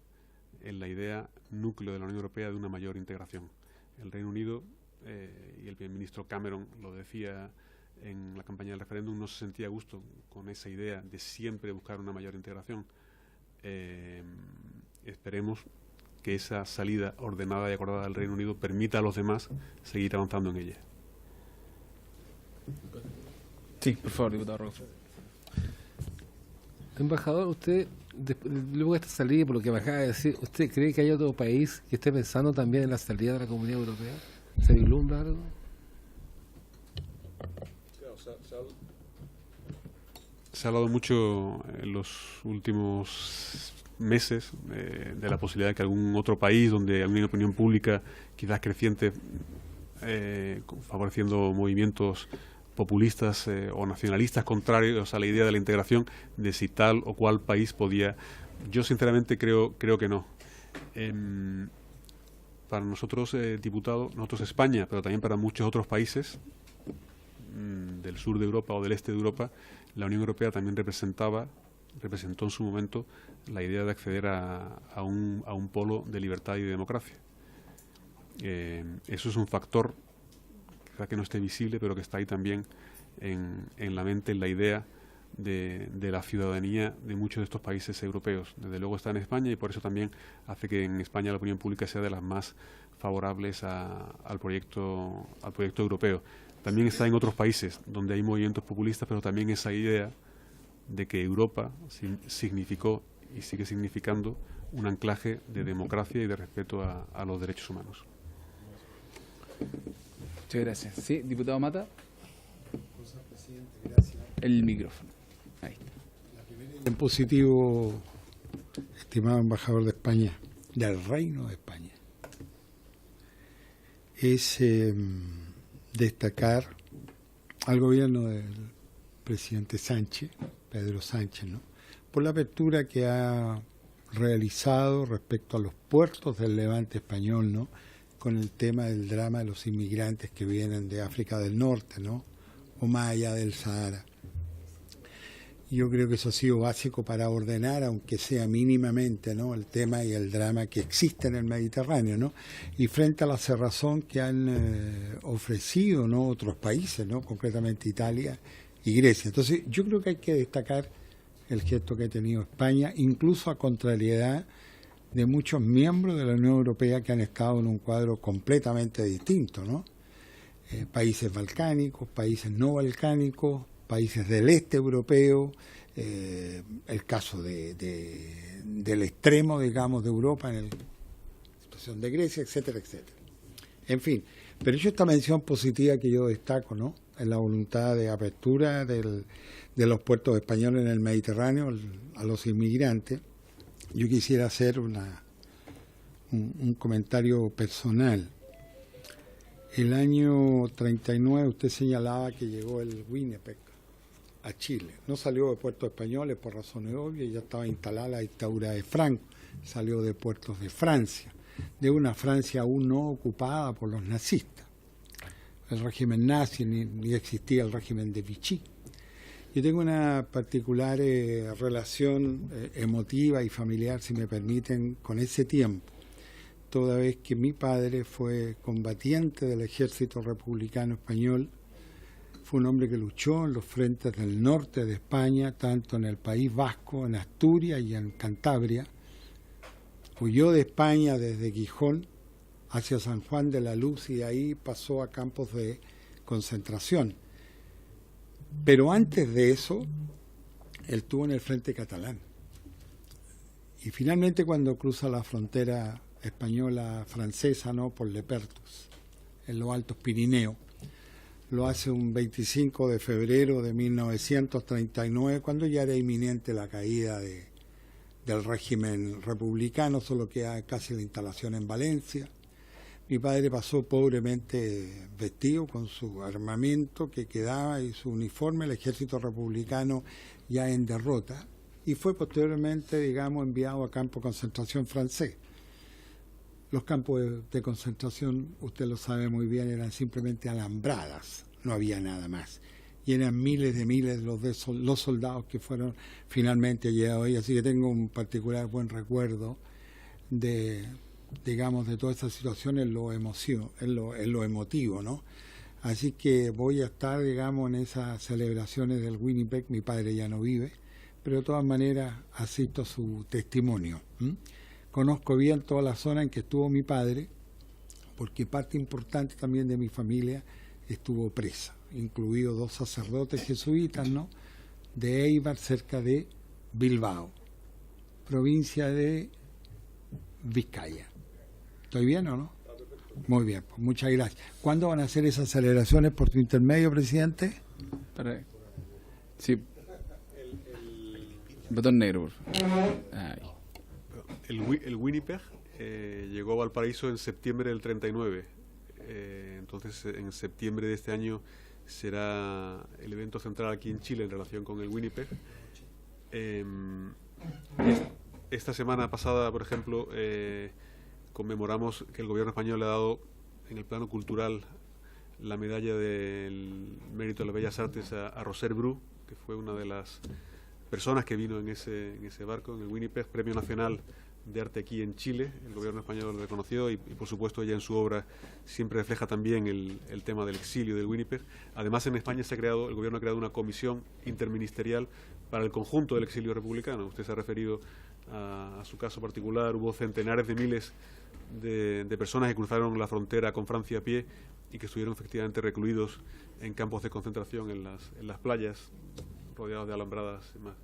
en la idea núcleo de la Unión Europea de una mayor integración. El Reino Unido, y el primer ministro Cameron lo decía en la campaña del referéndum, no se sentía a gusto con esa idea de siempre buscar una mayor integración. Esperemos que esa salida ordenada y acordada del Reino Unido permita a los demás seguir avanzando en ella. Sí, por favor, diputado Rojas. Embajador, usted, luego de esta salida, por lo que me acaba de decir, ¿usted cree que hay otro país que esté pensando también en la salida de la Comunidad Europea? ¿Se vislumbra algo? Se ha hablado mucho en los últimos meses de la posibilidad de que algún otro país donde hay una opinión pública quizás creciente, favoreciendo movimientos populistas o nacionalistas contrarios a la idea de la integración, de si tal o cual país podía. Yo sinceramente creo que no. Para nosotros, nosotros España, pero también para muchos otros países del sur de Europa o del este de Europa, la Unión Europea también representó en su momento la idea de acceder a un polo de libertad y de democracia. Eso es un factor quizá que no esté visible, pero que está ahí también en la mente, en la idea de la ciudadanía de muchos de estos países europeos. Desde luego está en España, y por eso también hace que en España la opinión pública sea de las más favorables al proyecto europeo. También está en otros países donde hay movimientos populistas, pero también esa idea de que Europa significó y sigue significando un anclaje de democracia y de respeto a los derechos humanos. Muchas gracias. Sí, diputado Mata. Gracias. El micrófono. Ahí está. En positivo, estimado embajador de España, del Reino de España, es destacar al gobierno del presidente Sánchez, Pedro Sánchez, ¿no?, por la apertura que ha realizado respecto a los puertos del Levante español, ¿no?, con el tema del drama de los inmigrantes que vienen de África del Norte, ¿no?, o más allá del Sahara. Yo creo que eso ha sido básico para ordenar, aunque sea mínimamente, ¿no?, el tema y el drama que existe en el Mediterráneo, ¿no?, y frente a la cerrazón que han ofrecido, ¿no?, otros países, ¿no?, concretamente Italia y Grecia. Entonces, yo creo que hay que destacar el gesto que ha tenido España, incluso a contrariedad de muchos miembros de la Unión Europea que han estado en un cuadro completamente distinto, ¿no? Países balcánicos, países no balcánicos, países del este europeo, el caso del extremo, digamos, de Europa, en la situación de Grecia, etcétera, etcétera. En fin, pero hecho esta mención positiva que yo destaco, ¿no?, en la voluntad de apertura de los puertos españoles en el Mediterráneo a los inmigrantes, yo quisiera hacer un comentario personal. El año 39 usted señalaba que llegó el Winnipeg a Chile. No salió de puertos españoles por razones obvias, ya estaba instalada la dictadura de Franco, salió de puertos de Francia, de una Francia aún no ocupada por los nazistas. El régimen nazi, ni existía el régimen de Vichy. Yo tengo una particular relación emotiva y familiar, si me permiten, con ese tiempo, toda vez que mi padre fue combatiente del ejército republicano español. Fue un hombre que luchó en los frentes del norte de España, tanto en el País Vasco, en Asturias y en Cantabria. Huyó de España desde Gijón hacia San Juan de la Luz y de ahí pasó a campos de concentración. Pero antes de eso, él estuvo en el frente catalán. Y finalmente cuando cruza la frontera española-francesa, ¿no?, por Lepertus, en los Altos Pirineos, lo hace un 25 de febrero de 1939, cuando ya era inminente la caída del régimen republicano, solo queda casi la instalación en Valencia. Mi padre pasó pobremente vestido con su armamento que quedaba y su uniforme, el ejército republicano ya en derrota, y fue posteriormente, digamos, enviado a campo de concentración francés. Los campos de concentración, usted lo sabe muy bien, eran simplemente alambradas, no había nada más. Y eran miles los soldados que fueron finalmente llevados ahí. Así que tengo un particular buen recuerdo de, digamos, de toda esa situación en lo emotivo, ¿no? Así que voy a estar, digamos, en esas celebraciones del Winnipeg. Mi padre ya no vive, pero de todas maneras asisto a su testimonio. Conozco bien toda la zona en que estuvo mi padre, porque parte importante también de mi familia estuvo presa, incluidos 2 sacerdotes jesuitas, ¿no?, de Eibar, cerca de Bilbao, provincia de Vizcaya. ¿Estoy bien o no? Muy bien, pues muchas gracias. ¿Cuándo van a hacer esas celebraciones por tu intermedio, presidente? Sí. El botón negro, por favor. Ahí. El Winnipeg llegó a Valparaíso en septiembre del 39. Entonces, en septiembre de este año será el evento central aquí en Chile en relación con el Winnipeg. Esta semana pasada, por ejemplo, conmemoramos que el gobierno español le ha dado en el plano cultural la medalla del mérito de las bellas artes a Roser Bru, que fue una de las personas que vino en ese barco, en el Winnipeg, Premio Nacional de Arte aquí en Chile. El gobierno español lo reconoció y por supuesto ella en su obra siempre refleja también el tema del exilio del Winnipeg. Además, en España el gobierno ha creado una comisión interministerial para el conjunto del exilio republicano. Usted se ha referido a su caso particular. Hubo centenares de miles de personas que cruzaron la frontera con Francia a pie y que estuvieron efectivamente recluidos en campos de concentración en las playas, rodeados de alambradas y más.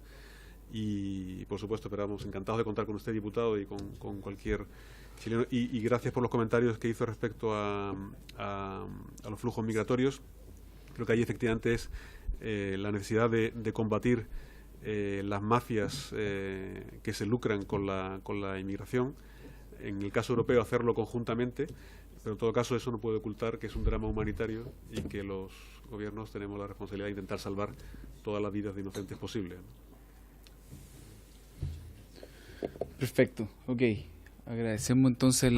Y por supuesto esperamos, encantados de contar con usted, diputado, y con cualquier chileno. Y gracias por los comentarios que hizo respecto a los flujos migratorios. Creo que ahí efectivamente es la necesidad de combatir las mafias que se lucran con la inmigración. En el caso europeo, hacerlo conjuntamente, pero en todo caso eso no puede ocultar que es un drama humanitario y que los gobiernos tenemos la responsabilidad de intentar salvar todas las vidas de inocentes posibles. Perfecto, ok. Agradecemos entonces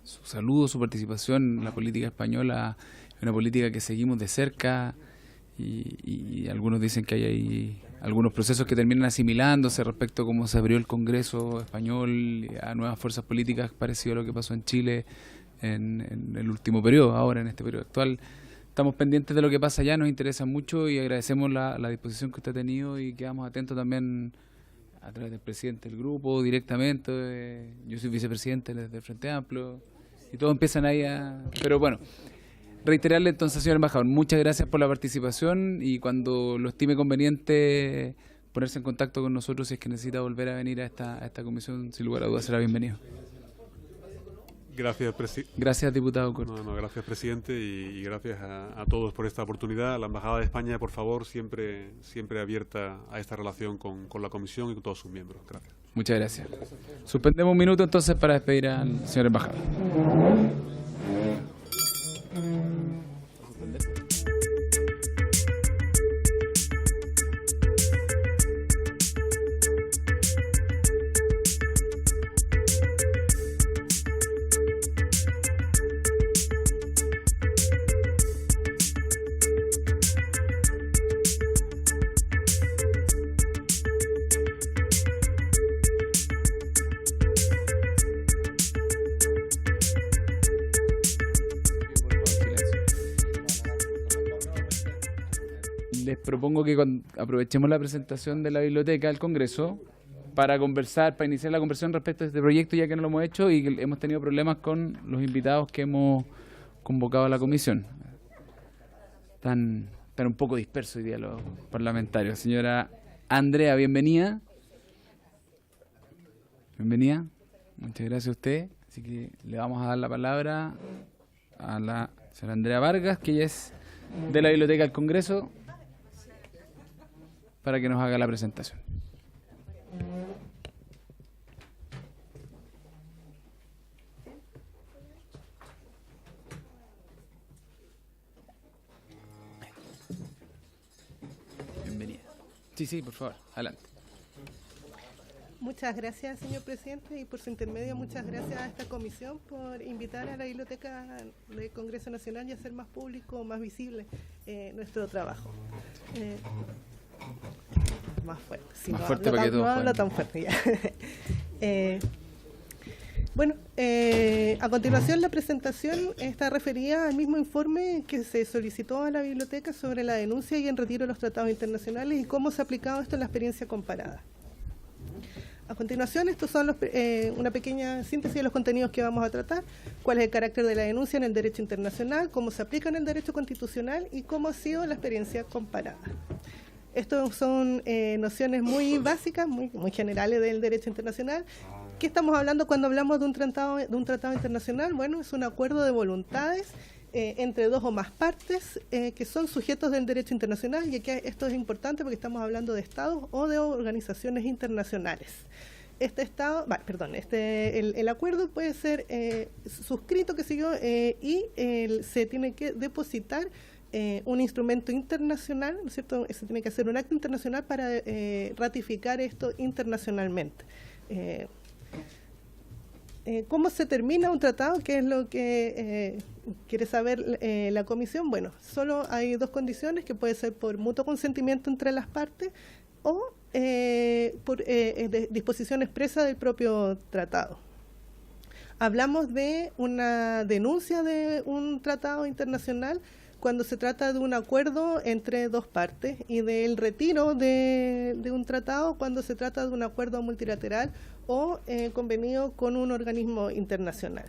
su saludo, su participación en la política española, una política que seguimos de cerca y algunos dicen que hay ahí algunos procesos que terminan asimilándose respecto a cómo se abrió el Congreso español a nuevas fuerzas políticas, parecido a lo que pasó en Chile en el último periodo, ahora en este periodo actual. Estamos pendientes de lo que pasa allá, nos interesa mucho y agradecemos la disposición que usted ha tenido y quedamos atentos también a través del presidente del grupo, directamente. Yo soy vicepresidente desde el Frente Amplio y todos empiezan ahí Pero bueno, reiterarle entonces, señor embajador, muchas gracias por la participación y cuando lo estime conveniente ponerse en contacto con nosotros si es que necesita volver a venir a esta comisión, sin lugar a dudas será bienvenido. Gracias, diputado. Gracias, presidente, y gracias a todos por esta oportunidad. La Embajada de España, por favor, siempre abierta a esta relación con la comisión y con todos sus miembros. Gracias. Muchas gracias. Suspendemos un minuto entonces para despedir al señor embajador. les propongo que aprovechemos la presentación de la biblioteca del Congreso para conversar, para iniciar la conversación respecto a este proyecto, ya que no lo hemos hecho y que hemos tenido problemas con los invitados que hemos convocado a la comisión. Están un poco dispersos hoy día los parlamentarios. Señora Andrea, bienvenida. Bienvenida. Muchas gracias a usted. Así que le vamos a dar la palabra a la señora Andrea Vargas, que ella es de la Biblioteca del Congreso, para que nos haga la presentación. Bienvenida. Sí, por favor, adelante. Muchas gracias, señor presidente, y por su intermedio, muchas gracias a esta comisión por invitar a la Biblioteca del Congreso Nacional y hacer más público, más visible nuestro trabajo. Más fuerte. Si más no fuerte hablo para que tan, todos no hablo puedan. tan fuerte ya. Bueno, a continuación la presentación está referida al mismo informe que se solicitó a la biblioteca sobre la denuncia y el retiro de los tratados internacionales y cómo se ha aplicado esto en la experiencia comparada. A continuación, estos son una pequeña síntesis de los contenidos que vamos a tratar, cuál es el carácter de la denuncia en el derecho internacional, cómo se aplica en el derecho constitucional y cómo ha sido la experiencia comparada. Estos son nociones muy básicas, muy generales del derecho internacional. ¿Qué estamos hablando cuando hablamos de un tratado internacional? Bueno, es un acuerdo de voluntades entre dos o más partes que son sujetos del derecho internacional, y aquí esto es importante porque estamos hablando de estados o de organizaciones internacionales. El acuerdo puede ser suscrito, y se tiene que depositar un instrumento internacional, ¿no es cierto? Se tiene que hacer un acto internacional para ratificar esto internacionalmente. ¿Cómo se termina un tratado? ¿Qué es lo que quiere saber la comisión? Bueno, solo hay dos condiciones, que puede ser por mutuo consentimiento entre las partes o por disposición expresa del propio tratado. Hablamos de una denuncia de un tratado internacional cuando se trata de un acuerdo entre dos partes, y del retiro de un tratado cuando se trata de un acuerdo multilateral o convenido con un organismo internacional.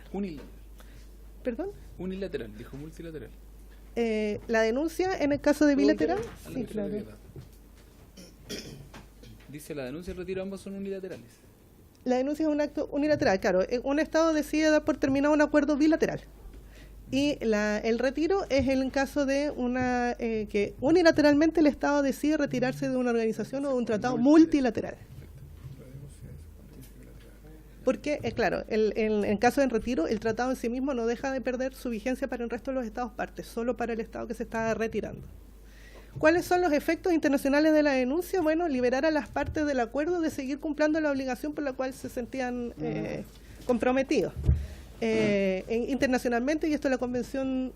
¿Perdón? Unilateral, dijo multilateral. La denuncia en el caso de bilateral. Sí, claro. Dice la denuncia y el retiro, ambos son unilaterales. La denuncia es un acto unilateral, claro. Un Estado decide dar por terminado un acuerdo bilateral. Y el retiro es el caso de que unilateralmente el Estado decide retirarse de una organización o de un tratado multilateral. Porque, claro, en el caso del retiro, el tratado en sí mismo no deja de perder su vigencia para el resto de los Estados partes, solo para el Estado que se está retirando. ¿Cuáles son los efectos internacionales de la denuncia? Bueno, liberar a las partes del acuerdo de seguir cumpliendo la obligación por la cual se sentían comprometidos. Internacionalmente, y esto la Convención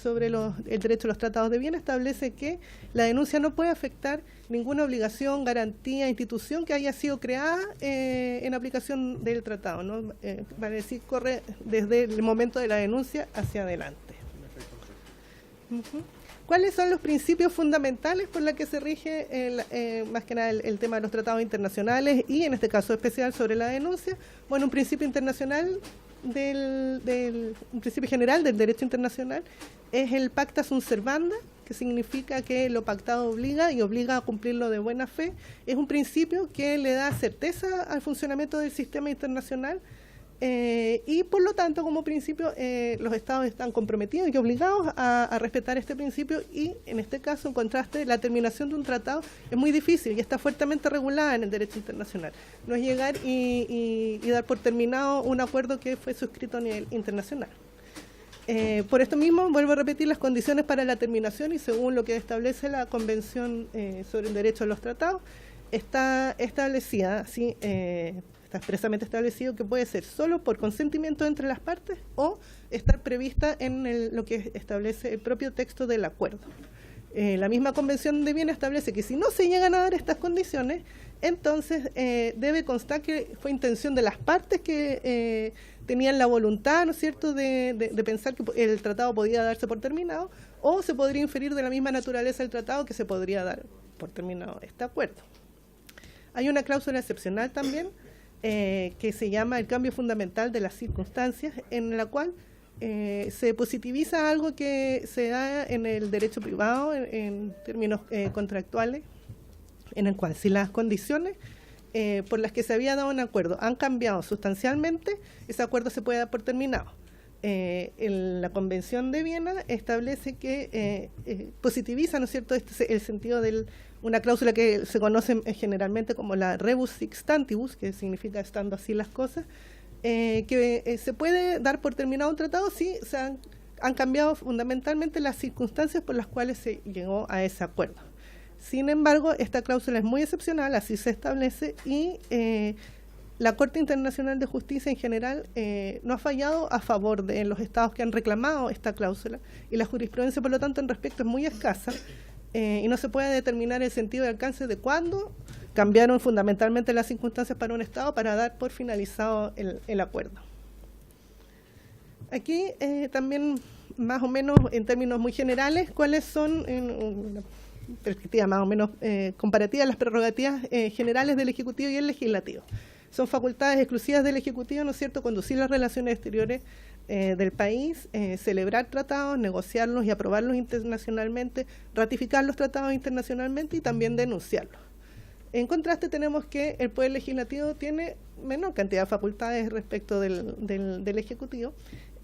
sobre el derecho a los tratados de bienes establece que la denuncia no puede afectar ninguna obligación, garantía, institución que haya sido creada en aplicación del tratado, ¿no? Vale decir, corre desde el momento de la denuncia hacia adelante. ¿Cuáles son los principios fundamentales por los que se rige más que nada el tema de los tratados internacionales y en este caso especial sobre la denuncia? Bueno, un principio internacional un principio general del derecho internacional es el pacta sunt servanda, que significa que lo pactado obliga y obliga a cumplirlo de buena fe. Es un principio que le da certeza al funcionamiento del sistema internacional y por lo tanto, como principio, los estados están comprometidos y obligados a respetar este principio, y en este caso, en contraste, la terminación de un tratado es muy difícil y está fuertemente regulada en el derecho internacional. No es llegar y dar por terminado un acuerdo que fue suscrito a nivel internacional. Por esto mismo, vuelvo a repetir, las condiciones para la terminación, y según lo que establece la Convención sobre el Derecho a los Tratados, está establecida, ¿sí? Está expresamente establecido que puede ser solo por consentimiento entre las partes o estar prevista en lo que establece el propio texto del acuerdo. La misma Convención de Viena establece que si no se llegan a dar estas condiciones, entonces debe constar que fue intención de las partes que tenían la voluntad, ¿no es cierto?, de pensar que el tratado podía darse por terminado, o se podría inferir de la misma naturaleza del tratado que se podría dar por terminado este acuerdo. Hay una cláusula excepcional también, que se llama el cambio fundamental de las circunstancias, en la cual se positiviza algo que se da en el derecho privado en términos contractuales, en el cual si las condiciones por las que se había dado un acuerdo han cambiado sustancialmente, ese acuerdo se puede dar por terminado. La Convención de Viena establece que positiviza, ¿no es cierto?, el sentido de una cláusula que se conoce generalmente como la rebus sic stantibus, que significa estando así las cosas, que se puede dar por terminado un tratado si han cambiado fundamentalmente las circunstancias por las cuales se llegó a ese acuerdo. Sin embargo, esta cláusula es muy excepcional, así se establece, y la Corte Internacional de Justicia en general no ha fallado a favor de los estados que han reclamado esta cláusula, y la jurisprudencia, por lo tanto, en respecto es muy escasa, y no se puede determinar el sentido y alcance de cuándo cambiaron fundamentalmente las circunstancias para un estado para dar por finalizado el acuerdo. Aquí también, más o menos en términos muy generales, cuáles son, en una perspectiva más o menos comparativa, las prerrogativas generales del Ejecutivo y el Legislativo. Son facultades exclusivas del Ejecutivo, ¿no es cierto?, conducir las relaciones exteriores del país, celebrar tratados, negociarlos y aprobarlos internacionalmente, ratificar los tratados internacionalmente y también denunciarlos. En contraste, tenemos que el Poder Legislativo tiene menor cantidad de facultades respecto del Ejecutivo,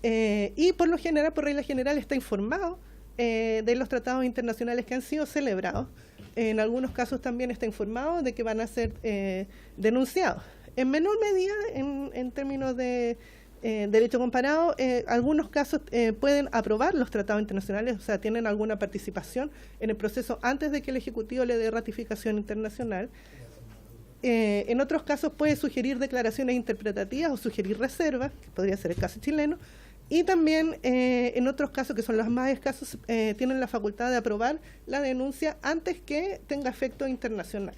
y por lo general, por regla general, está informado de los tratados internacionales que han sido celebrados. En algunos casos también está informado de que van a ser denunciados. En menor medida, en términos de derecho comparado, algunos casos pueden aprobar los tratados internacionales, o sea, tienen alguna participación en el proceso antes de que el Ejecutivo le dé ratificación internacional. En otros casos puede sugerir declaraciones interpretativas o sugerir reservas, que podría ser el caso chileno, y también en otros casos, que son los más escasos, tienen la facultad de aprobar la denuncia antes que tenga efecto internacional.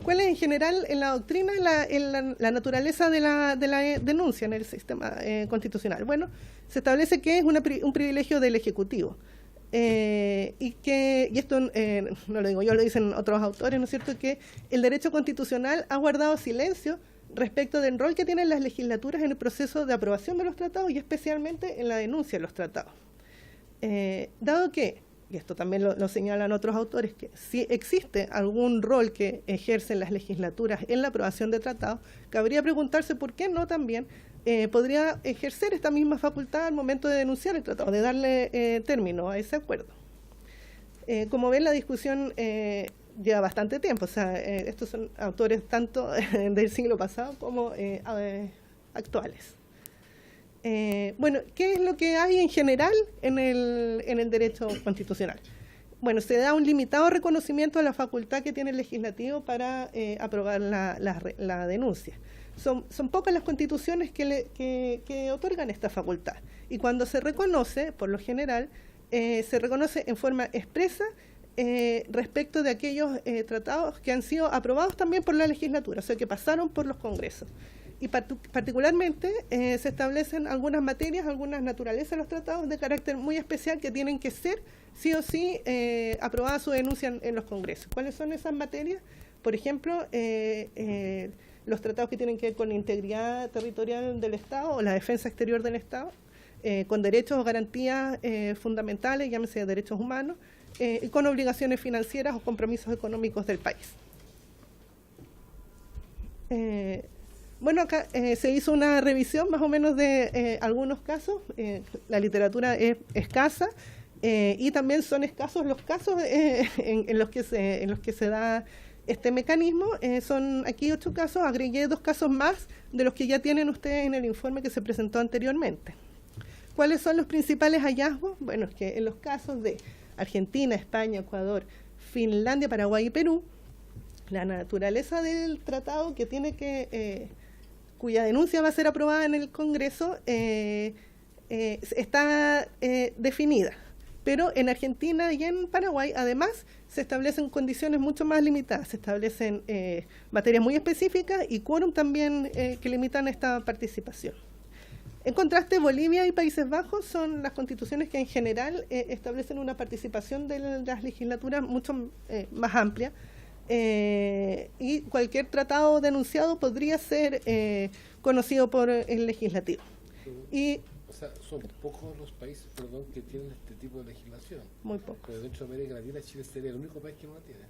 ¿Cuál es en general en la doctrina la naturaleza de la denuncia en el sistema constitucional? Bueno, se establece que es un privilegio del Ejecutivo. Y esto no lo digo yo, lo dicen otros autores, ¿no es cierto?, que el derecho constitucional ha guardado silencio respecto del rol que tienen las legislaturas en el proceso de aprobación de los tratados y especialmente en la denuncia de los tratados. Dado que, y esto también lo señalan otros autores, que si existe algún rol que ejercen las legislaturas en la aprobación de tratados, cabría preguntarse por qué no también podría ejercer esta misma facultad al momento de denunciar el tratado, de darle término a ese acuerdo. Como ven, la discusión lleva bastante tiempo, o sea, estos son autores tanto del siglo pasado como actuales. Bueno, ¿qué es lo que hay en general en el derecho constitucional? Bueno, se da un limitado reconocimiento a la facultad que tiene el legislativo para aprobar la denuncia. Son pocas las constituciones que otorgan esta facultad. Y cuando se reconoce, por lo general, se reconoce en forma expresa respecto de aquellos tratados que han sido aprobados también por la legislatura, o sea, que pasaron por los congresos. Y particularmente se establecen algunas materias, algunas naturalezas de los tratados de carácter muy especial que tienen que ser, sí o sí, aprobada su denuncia en los congresos. ¿Cuáles son esas materias? Por ejemplo, los tratados que tienen que ver con la integridad territorial del Estado o la defensa exterior del Estado, con derechos o garantías fundamentales, llámese derechos humanos, y con obligaciones financieras o compromisos económicos del país. Bueno, acá se hizo una revisión más o menos de algunos casos. La literatura es escasa y también son escasos los casos en los que se da este mecanismo. Son aquí 8 casos, agregué 2 casos más de los que ya tienen ustedes en el informe que se presentó anteriormente. ¿Cuáles son los principales hallazgos? Bueno, es que en los casos de Argentina, España, Ecuador, Finlandia, Paraguay y Perú, la naturaleza del tratado que tiene cuya denuncia va a ser aprobada en el Congreso está definida. Pero en Argentina y en Paraguay, además, se establecen condiciones mucho más limitadas. Se establecen materias muy específicas y quórum también que limitan esta participación. En contraste, Bolivia y Países Bajos son las constituciones que en general establecen una participación de las legislaturas mucho más amplia, y cualquier tratado denunciado podría ser conocido por el legislativo. Y O sea, son pocos los países, perdón, que tienen este tipo de legislación. Muy pocos. Pero dentro de América Latina, Chile sería el único país que no la tiene.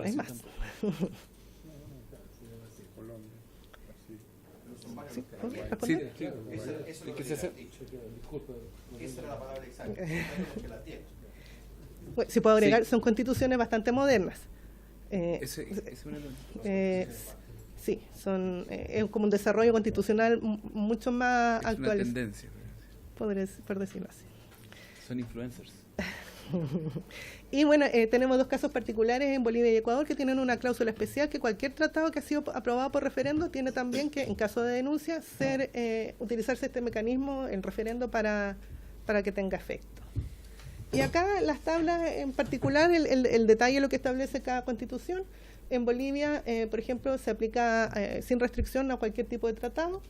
Hay más. Sí, claro, Esa era la palabra exacta. Que la tiene. Bueno, si puedo agregar, son constituciones bastante modernas. Sí, son como un desarrollo constitucional mucho más actual. Es una tendencia. Por decirlo así. Son influencers. Y bueno, tenemos dos casos particulares en Bolivia y Ecuador que tienen una cláusula especial que cualquier tratado que ha sido aprobado por referendo tiene también que, en caso de denuncia, utilizarse este mecanismo, el referendo, para que tenga efecto. Y acá las tablas, en particular, el detalle de lo que establece cada constitución. En Bolivia, por ejemplo, se aplica sin restricción a cualquier tipo de tratado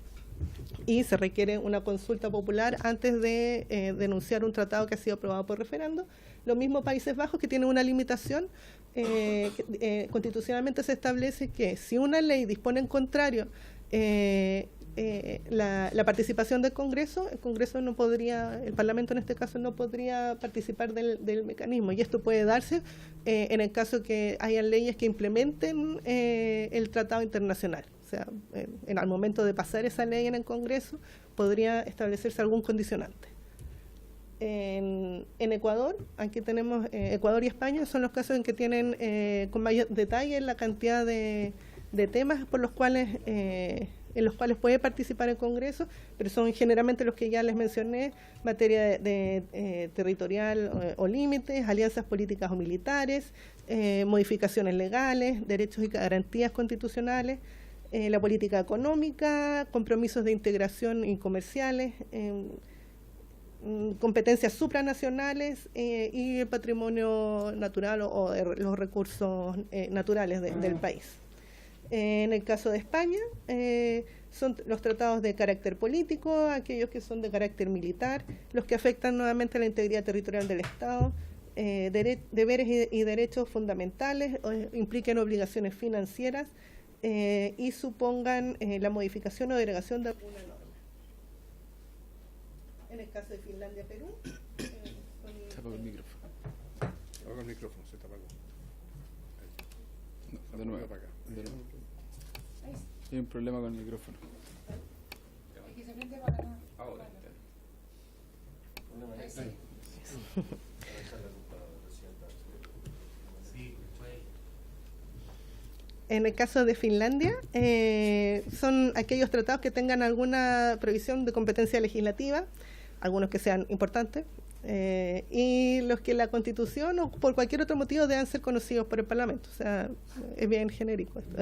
y se requiere una consulta popular antes de denunciar un tratado que ha sido aprobado por referendo. Lo mismo Países Bajos, que tiene una limitación. Constitucionalmente se establece que si una ley dispone en contrario la participación del Congreso, el Congreso no podría, el Parlamento en este caso no podría participar del mecanismo, y esto puede darse en el caso que hayan leyes que implementen el tratado internacional. O sea, al momento de pasar esa ley en el Congreso podría establecerse algún condicionante. En Ecuador, aquí tenemos Ecuador y España, son los casos en que tienen con mayor detalle la cantidad de temas por los cuales en los cuales puede participar el Congreso, pero son generalmente los que ya les mencioné: materia de territorial o límites, alianzas políticas o militares, modificaciones legales, derechos y garantías constitucionales, la política económica, compromisos de integración y comerciales, competencias supranacionales y el patrimonio natural o los recursos naturales del país. En el caso de España, son los tratados de carácter político, aquellos que son de carácter militar, los que afectan nuevamente la integridad territorial del Estado, deberes y derechos fundamentales, impliquen obligaciones financieras y supongan la modificación o derogación de alguna norma. En el caso de Finlandia, Perú, Se apagó el micrófono. Se apagó el micrófono, se te apagó. No, de nuevo. De nuevo. Hay un problema con el micrófono. Ahora. En el caso de Finlandia, son aquellos tratados que tengan alguna previsión de competencia legislativa, algunos que sean importantes, y los que la Constitución o por cualquier otro motivo deban ser conocidos por el Parlamento. O sea, es bien genérico esto.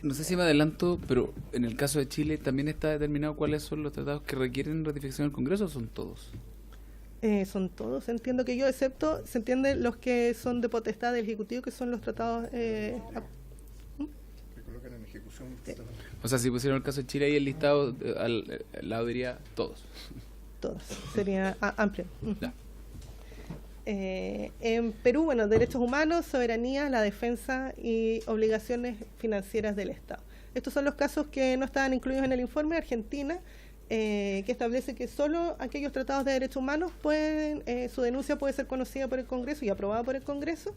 No sé si me adelanto, pero en el caso de Chile también está determinado cuáles son los tratados que requieren ratificación del Congreso, ¿o son todos? Son todos, entiendo que yo, excepto, se entiende los que son de potestad del Ejecutivo, que son los tratados... Que colocan en ejecución. O sea, si pusieron el caso de Chile ahí el listado, al lado diría todos. Todos, sería amplio. Ya. En Perú, bueno, derechos humanos, soberanía, la defensa y obligaciones financieras del Estado. Estos son los casos que no estaban incluidos en el informe. Argentina, que establece que solo aquellos tratados de derechos humanos pueden, su denuncia puede ser conocida por el Congreso y aprobada por el Congreso.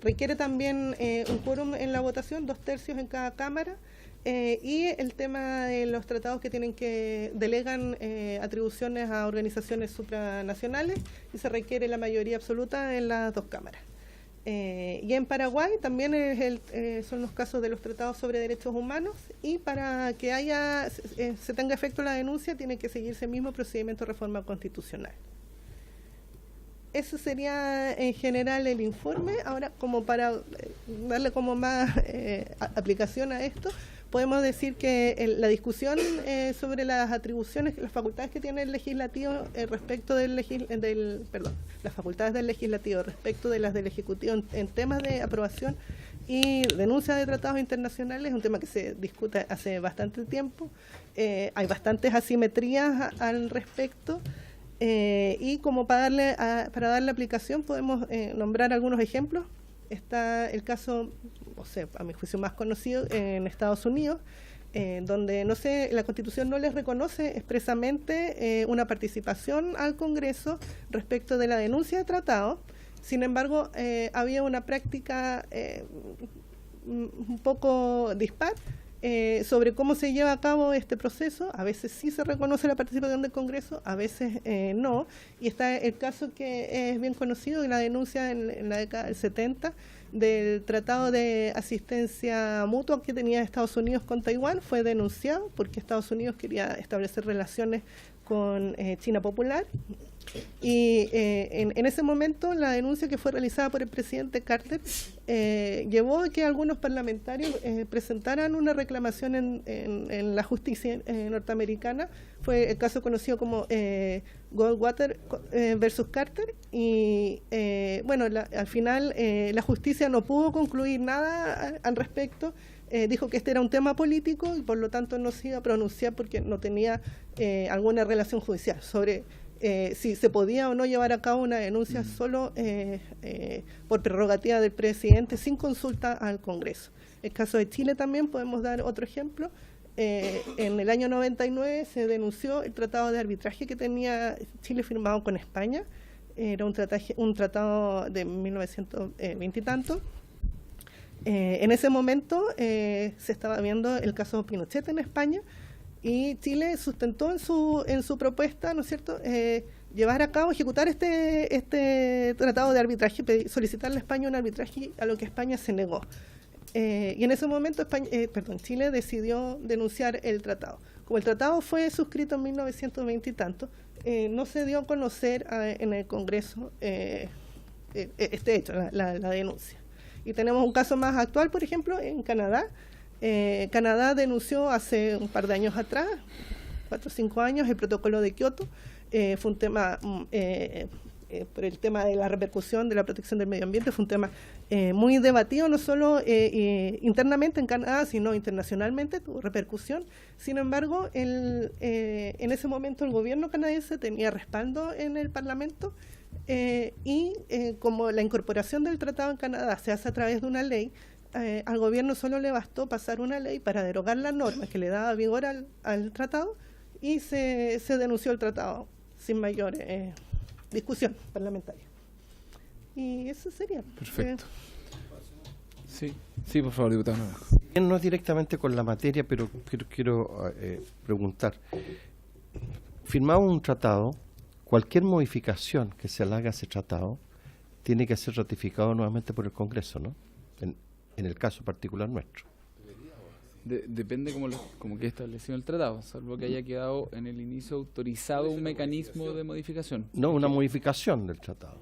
Requiere también un quórum en la votación, 2/3 en cada Cámara. Y el tema de los tratados que delegan atribuciones a organizaciones supranacionales, y se requiere la mayoría absoluta en las dos cámaras. Y en Paraguay también son los casos de los tratados sobre derechos humanos, y para que se tenga efecto la denuncia tiene que seguirse el mismo procedimiento de reforma constitucional. Eso sería en general el informe. Ahora, como para darle como más aplicación a esto, podemos decir que la discusión sobre las atribuciones, las facultades que tiene el legislativo respecto las facultades del legislativo respecto de las del ejecutivo en temas de aprobación y denuncia de tratados internacionales es un tema que se discute hace bastante tiempo. Hay bastantes asimetrías al respecto. Y como para darle aplicación podemos nombrar algunos ejemplos. Está el caso, a mi juicio más conocido, en Estados Unidos, donde la Constitución no les reconoce expresamente una participación al Congreso respecto de la denuncia de tratado. Sin embargo, había una práctica un poco dispar sobre cómo se lleva a cabo este proceso. A veces sí se reconoce la participación del Congreso, a veces no. Y está el caso que es bien conocido de la denuncia en la década del 70 del Tratado de Asistencia Mutua que tenía Estados Unidos con Taiwán. Fue denunciado porque Estados Unidos quería establecer relaciones con China Popular. Y en ese momento la denuncia que fue realizada por el presidente Carter llevó a que algunos parlamentarios presentaran una reclamación en la justicia norteamericana. Fue el caso conocido como Goldwater versus Carter y al final la justicia no pudo concluir nada al respecto. Dijo que este era un tema político y por lo tanto no se iba a pronunciar porque no tenía alguna relación judicial sobre si se podía o no llevar a cabo una denuncia solo por prerrogativa del presidente sin consulta al Congreso. El caso de Chile también podemos dar otro ejemplo. En el año 99 se denunció el tratado de arbitraje que tenía Chile firmado con España. Era un tratado de 1920 y tanto. En ese momento se estaba viendo el caso Pinochet en España y Chile sustentó en su propuesta, ¿no es cierto?, llevar a cabo, ejecutar este tratado de arbitraje, solicitarle a España un arbitraje a lo que España se negó. Y en ese momento Chile decidió denunciar el tratado. Como el tratado fue suscrito en 1920 y tanto, no se dio a conocer en el Congreso este hecho, la denuncia. Y tenemos un caso más actual, por ejemplo, en Canadá. Canadá denunció hace un par de años atrás, 4 o 5 años, el protocolo de Kioto. Fue un tema, por el tema de la repercusión de la protección del medio ambiente, fue un tema muy debatido, no solo internamente en Canadá, sino internacionalmente, tuvo repercusión. Sin embargo, en ese momento el gobierno canadiense tenía respaldo en el Parlamento y como la incorporación del tratado en Canadá se hace a través de una ley, al gobierno solo le bastó pasar una ley para derogar la norma que le daba vigor al tratado y se denunció el tratado sin mayor discusión parlamentaria. Y eso sería. Perfecto. Sí, por favor, diputado. No es directamente con la materia, pero quiero preguntar. Firmado un tratado, cualquier modificación que se le haga a ese tratado tiene que ser ratificado nuevamente por el Congreso, ¿no? En el caso particular nuestro. Depende como que establecido el tratado, salvo que haya quedado en el inicio autorizado un mecanismo de modificación. No, una modificación del tratado.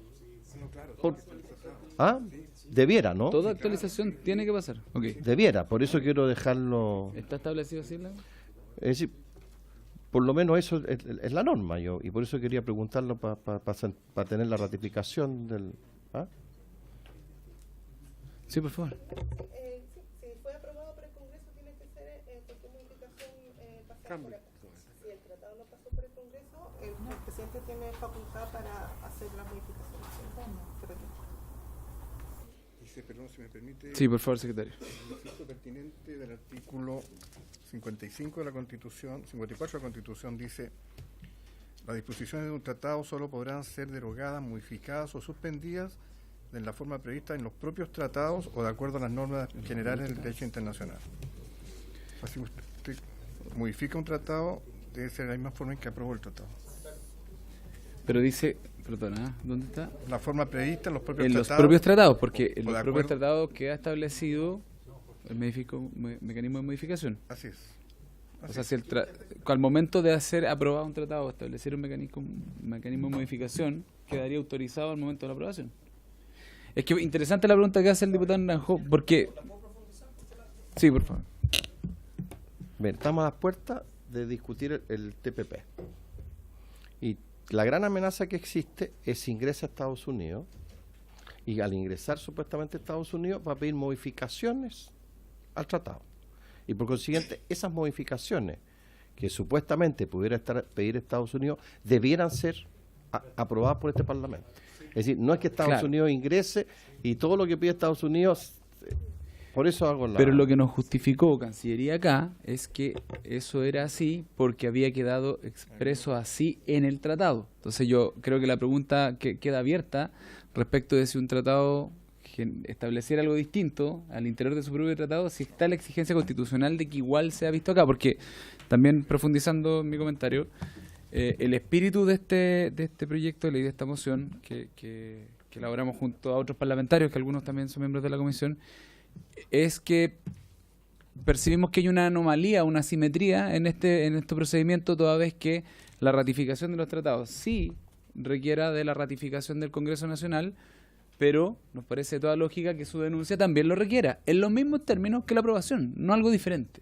Debiera, ¿no? Toda actualización tiene que pasar. Okay. Debiera, por eso quiero dejarlo. ¿Está establecido así? Es decir, por lo menos eso es la norma, y por eso quería preguntarlo para tener la ratificación del. Sí, por favor. Si fue aprobado por el Congreso, tiene que ser cualquier modificación pasada por acá. Si el tratado no pasó por el Congreso, el presidente tiene facultad para hacer las modificaciones. Perdón, si me permite. Sí, por favor, secretario. El ejercicio pertinente del artículo 55 de la Constitución, 54 de la Constitución dice: las disposiciones de un tratado solo podrán ser derogadas, modificadas o suspendidas de la forma prevista en los propios tratados o de acuerdo a las normas generales del derecho internacional. Así usted modifica un tratado, debe ser de la misma forma en que aprobó el tratado. Pero dice, perdona, ¿dónde está? La forma prevista en los propios tratados. En los propios tratados, porque en los propios tratados queda establecido el mecanismo de modificación. Así es. O sea, si al momento de hacer aprobado un tratado, establecer un mecanismo de modificación, quedaría autorizado al momento de la aprobación. Es que interesante la pregunta que hace el diputado Naranjo, porque... Sí, por favor. estamos a las puertas de discutir el TPP. Y la gran amenaza que existe es si ingresa a Estados Unidos, y al ingresar supuestamente a Estados Unidos va a pedir modificaciones al tratado. Y por consiguiente, esas modificaciones que supuestamente pudiera pedir Estados Unidos debieran ser aprobadas por este Parlamento. Es decir, no es que Estados Unidos ingrese y todo lo que pide Estados Unidos, por eso hago la... Pero lo que nos justificó Cancillería acá es que eso era así porque había quedado expreso así en el tratado. Entonces yo creo que la pregunta que queda abierta respecto de si un tratado estableciera algo distinto al interior de su propio tratado, si está la exigencia constitucional de que igual sea visto acá, porque también profundizando en mi comentario, el espíritu de este proyecto de ley, de esta moción que elaboramos junto a otros parlamentarios, que algunos también son miembros de la comisión, es que percibimos que hay una anomalía, una asimetría en este procedimiento, toda vez que la ratificación de los tratados sí requiera de la ratificación del Congreso Nacional, pero nos parece de toda lógica que su denuncia también lo requiera, en los mismos términos que la aprobación, no algo diferente.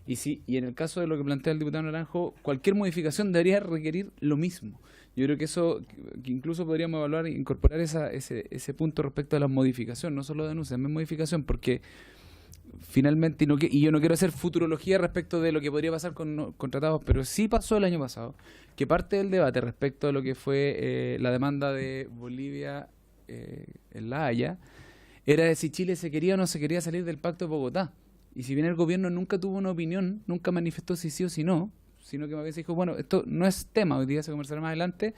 Y en el caso de lo que plantea el diputado Naranjo, cualquier modificación debería requerir lo mismo. Yo creo que que incluso podríamos evaluar e incorporar ese punto respecto a la modificación, no solo denuncia, también modificación, porque finalmente, y yo no quiero hacer futurología respecto de lo que podría pasar con tratados, pero sí pasó el año pasado, que parte del debate respecto a lo que fue la demanda de Bolivia en La Haya, era de si Chile se quería o no se quería salir del Pacto de Bogotá. Y si bien el gobierno nunca tuvo una opinión, nunca manifestó si sí o si no, sino que más bien se dijo, bueno, esto no es tema, hoy día se conversará más adelante,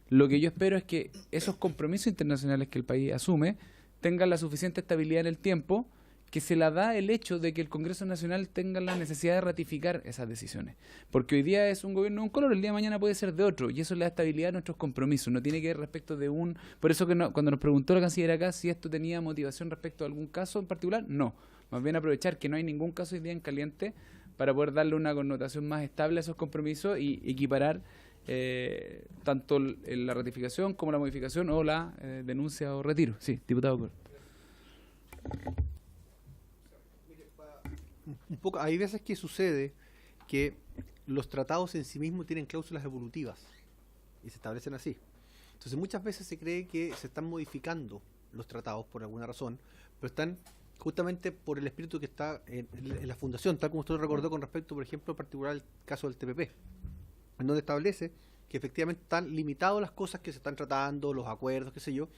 lo que yo espero es que esos compromisos internacionales que el país asume tengan la suficiente estabilidad en el tiempo que se la da el hecho de que el Congreso Nacional tenga la necesidad de ratificar esas decisiones. Porque hoy día es un gobierno de un color, el día de mañana puede ser de otro, y eso le da estabilidad a nuestros compromisos, no tiene que ver respecto de un... Por eso que cuando nos preguntó la canciller acá si esto tenía motivación respecto a algún caso en particular, no. Más bien aprovechar que no hay ningún caso hoy día en caliente para poder darle una connotación más estable a esos compromisos y equiparar tanto la ratificación como la modificación o la denuncia o retiro. Sí, diputado Cor. Un poco, hay veces que sucede que los tratados en sí mismos tienen cláusulas evolutivas y se establecen así. Entonces muchas veces se cree que se están modificando los tratados por alguna razón, pero están justamente por el espíritu que está en la fundación, tal como usted recordó con respecto, por ejemplo, en particular al caso del TPP, en donde establece que efectivamente están limitadas las cosas que se están tratando, los acuerdos, qué sé yo,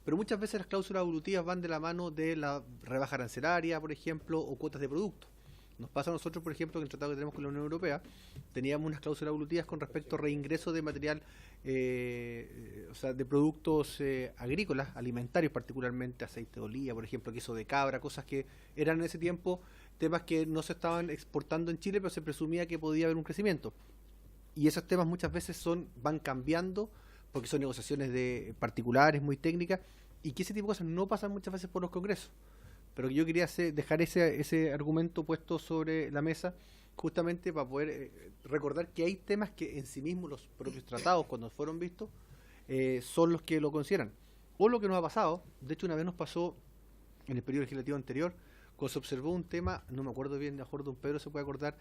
pero muchas veces las cláusulas evolutivas van de la mano de la rebaja arancelaria, por ejemplo, o cuotas de productos. Nos pasa a nosotros, por ejemplo, que en el tratado que tenemos con la Unión Europea, teníamos unas cláusulas evolutivas con respecto a reingreso de material, o sea, de productos agrícolas, alimentarios particularmente, aceite de oliva, por ejemplo, queso de cabra, cosas que eran en ese tiempo temas que no se estaban exportando en Chile, pero se presumía que podía haber un crecimiento. Y esos temas muchas veces van cambiando, porque son negociaciones de particulares, muy técnicas, y que ese tipo de cosas no pasan muchas veces por los congresos. Pero yo quería dejar ese argumento puesto sobre la mesa justamente para poder recordar que hay temas que en sí mismos los propios tratados, cuando fueron vistos, son los que lo consideran. O lo que nos ha pasado, de hecho una vez nos pasó en el periodo legislativo anterior, cuando se observó un tema, no me acuerdo bien, mejor don Pedro se puede acordar,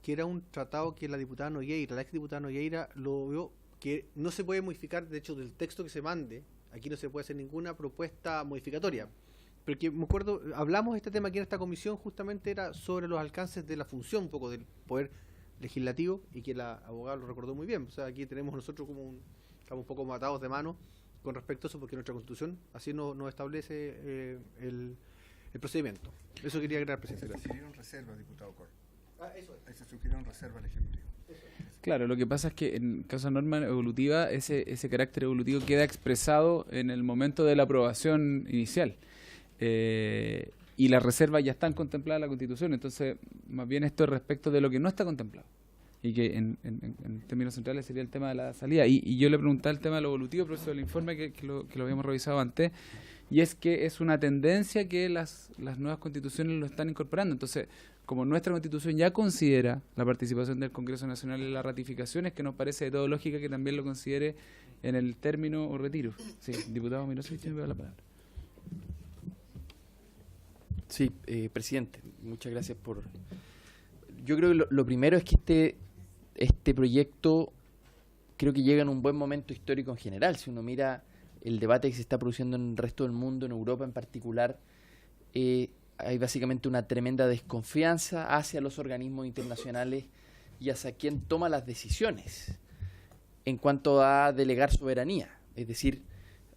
que era un tratado que la diputada Nogueira, la exdiputada Nogueira, lo vio que no se puede modificar, de hecho del texto que se mande, aquí no se puede hacer ninguna propuesta modificatoria. Pero que me acuerdo, hablamos de este tema aquí en esta comisión, justamente era sobre los alcances de la función un poco del poder legislativo, y que la abogada lo recordó muy bien. O sea, aquí tenemos nosotros estamos un poco matados de mano con respecto a eso, porque nuestra Constitución así nos establece el procedimiento. Eso quería agregar, presidente. Se sugirieron reservas, diputado Cor. Eso es. Se sugirieron reservas al Ejecutivo. Claro, lo que pasa es que en caso de norma evolutiva, ese carácter evolutivo queda expresado en el momento de la aprobación inicial. Y las reservas ya están contempladas en la Constitución, entonces más bien esto es respecto de lo que no está contemplado y que en términos centrales sería el tema de la salida. Y yo le preguntaba el tema de lo evolutivo, pero eso del informe que lo habíamos revisado antes, y es que es una tendencia que las nuevas constituciones lo están incorporando. Entonces, como nuestra Constitución ya considera la participación del Congreso Nacional en la ratificación, es que nos parece de todo lógica que también lo considere en el término o retiro. Sí, diputado Mirosevich, me da la palabra. Sí, presidente, muchas gracias por... yo creo que lo primero es que este proyecto creo que llega en un buen momento histórico en general. Si uno mira el debate que se está produciendo en el resto del mundo, en Europa en particular, hay básicamente una tremenda desconfianza hacia los organismos internacionales y hacia quien toma las decisiones en cuanto a delegar soberanía. Es decir,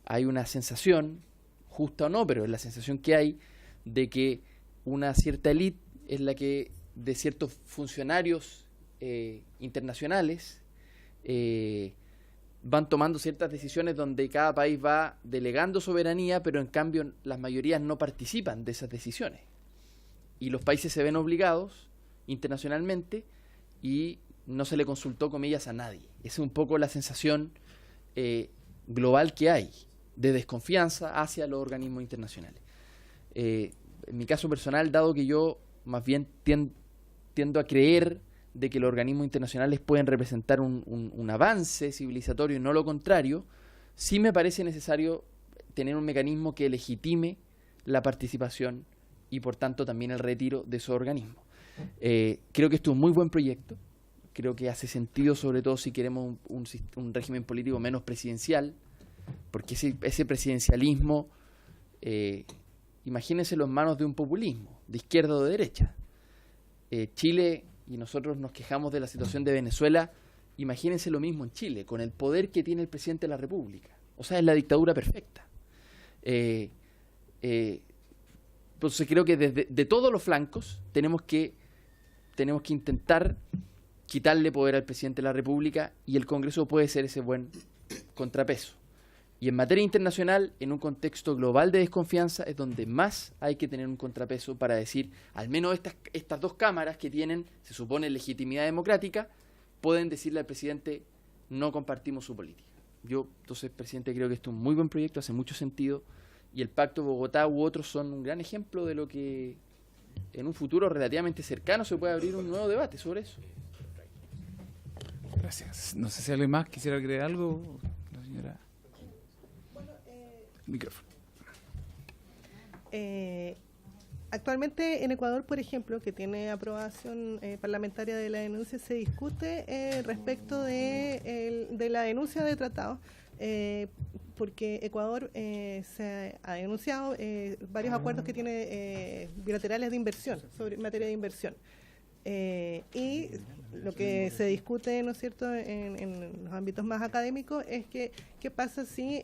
hay una sensación, justa o no, pero es la sensación que hay, de que una cierta élite es la que, de ciertos funcionarios internacionales, van tomando ciertas decisiones donde cada país va delegando soberanía, pero en cambio las mayorías no participan de esas decisiones. Y los países se ven obligados internacionalmente y no se le consultó, comillas, a nadie. Esa es un poco la sensación global que hay de desconfianza hacia los organismos internacionales. En mi caso personal, dado que yo más bien tiendo a creer de que los organismos internacionales pueden representar un avance civilizatorio y no lo contrario, sí me parece necesario tener un mecanismo que legitime la participación y por tanto también el retiro de esos organismos. Creo que esto es un muy buen proyecto, creo que hace sentido sobre todo si queremos un régimen político menos presidencial, porque ese presidencialismo, imagínenselo en manos de un populismo, de izquierda o de derecha. Chile, y nosotros nos quejamos de la situación de Venezuela, imagínense lo mismo en Chile, con el poder que tiene el presidente de la República. O sea, es la dictadura perfecta. Entonces creo que de todos los flancos tenemos que intentar quitarle poder al presidente de la República, y el Congreso puede ser ese buen contrapeso. Y en materia internacional, en un contexto global de desconfianza, es donde más hay que tener un contrapeso para decir, al menos estas dos cámaras que tienen, se supone, legitimidad democrática, pueden decirle al presidente, no compartimos su política. Yo, entonces, presidente, creo que esto es un muy buen proyecto, hace mucho sentido, y el Pacto de Bogotá u otros son un gran ejemplo de lo que en un futuro relativamente cercano se puede abrir un nuevo debate sobre eso. Gracias. No sé si alguien más quisiera agregar algo. La señora... Micrófono. Actualmente en Ecuador, por ejemplo, que tiene aprobación parlamentaria de la denuncia, se discute respecto de la denuncia de tratados, porque Ecuador se ha denunciado varios acuerdos que tiene bilaterales de inversión, sobre materia de inversión. Y lo que se discute, ¿no es cierto?, en los ámbitos más académicos es que qué pasa si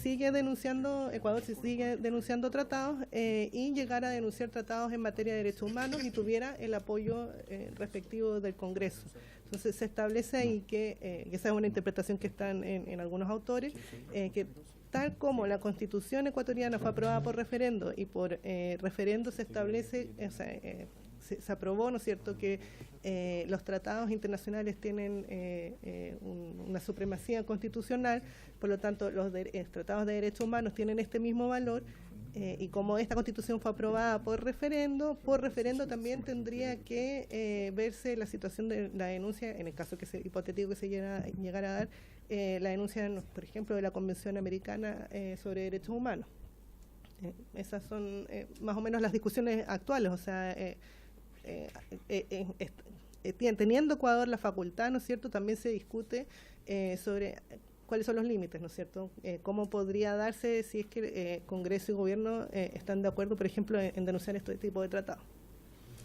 sigue denunciando, Ecuador si sigue denunciando tratados y llegara a denunciar tratados en materia de derechos humanos y tuviera el apoyo respectivo del Congreso. Entonces se establece ahí que esa es una interpretación que está en algunos autores, que tal como la Constitución ecuatoriana fue aprobada por referendo y por referendo se establece, o sea, se aprobó, ¿no es cierto?, que los tratados internacionales tienen una supremacía constitucional, por lo tanto los tratados de derechos humanos tienen este mismo valor, y como esta Constitución fue aprobada por referendo también tendría que verse la situación de la denuncia, en el caso hipotético que se llegara a dar, la denuncia, por ejemplo, de la Convención Americana sobre Derechos Humanos. Esas son más o menos las discusiones actuales, o sea, teniendo Ecuador la facultad, ¿no es cierto?, también se discute sobre cuáles son los límites, ¿no es cierto?, cómo podría darse si es que Congreso y Gobierno están de acuerdo, por ejemplo, en denunciar este tipo de tratados.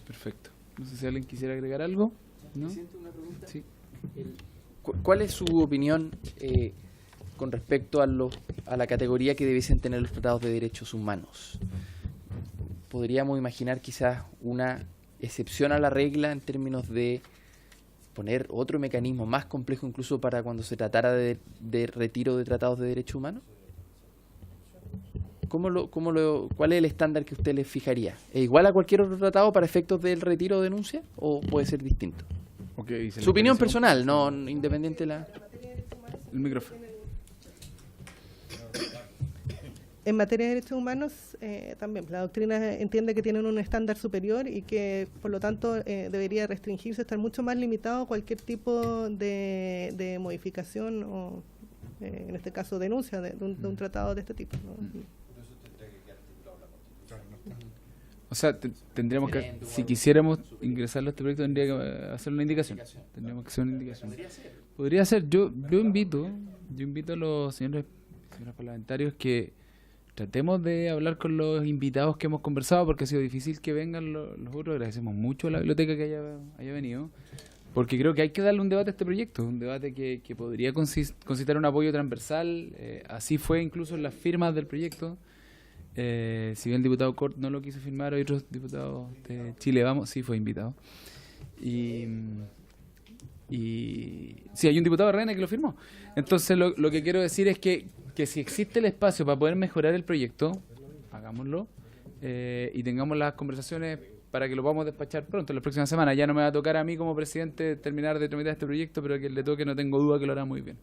Perfecto. No sé si alguien quisiera agregar algo. ¿No? Presidente, una pregunta. Sí. ¿Cuál es su opinión con respecto a la categoría que debiesen tener los tratados de derechos humanos? ¿Podríamos imaginar quizás una excepción a la regla en términos de poner otro mecanismo más complejo incluso para cuando se tratara de retiro de tratados de derechos humanos? ¿Cuál es el estándar que usted le fijaría? ¿Es igual a cualquier otro tratado para efectos del retiro o denuncia o puede ser distinto? Okay, su opinión personal, no independiente de el micrófono. En materia de derechos humanos, también la doctrina entiende que tienen un estándar superior y que, por lo tanto, debería restringirse, estar mucho más limitado a cualquier tipo de modificación o, en este caso, denuncia de un tratado de este tipo, ¿no? O sea, tendríamos que, si quisiéramos ingresarlo a este proyecto, tendría que hacer una indicación. Tendríamos que hacer una indicación. Podría ser. Yo invito a los señores parlamentarios que tratemos de hablar con los invitados que hemos conversado, porque ha sido difícil que vengan los otros. Agradecemos mucho a la biblioteca que haya venido, porque creo que hay que darle un debate a este proyecto, un debate que podría concitar un apoyo transversal. Así fue incluso en las firmas del proyecto. Si bien el diputado Cort no lo quiso firmar, hay otros diputados de Chile Vamos, sí fue invitado. Y sí, hay un diputado de Reina que lo firmó. Entonces lo que quiero decir es que si existe el espacio para poder mejorar el proyecto, hagámoslo, y tengamos las conversaciones para que lo podamos despachar pronto, la próxima semana. Ya no me va a tocar a mí como presidente terminar de tramitar este proyecto, pero que le toque, no tengo duda que lo hará muy bien.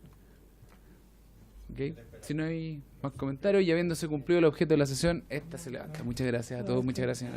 ¿Okay? Si no hay más comentarios y habiéndose cumplido el objeto de la sesión, esta se levanta. Muchas gracias a todos, muchas gracias.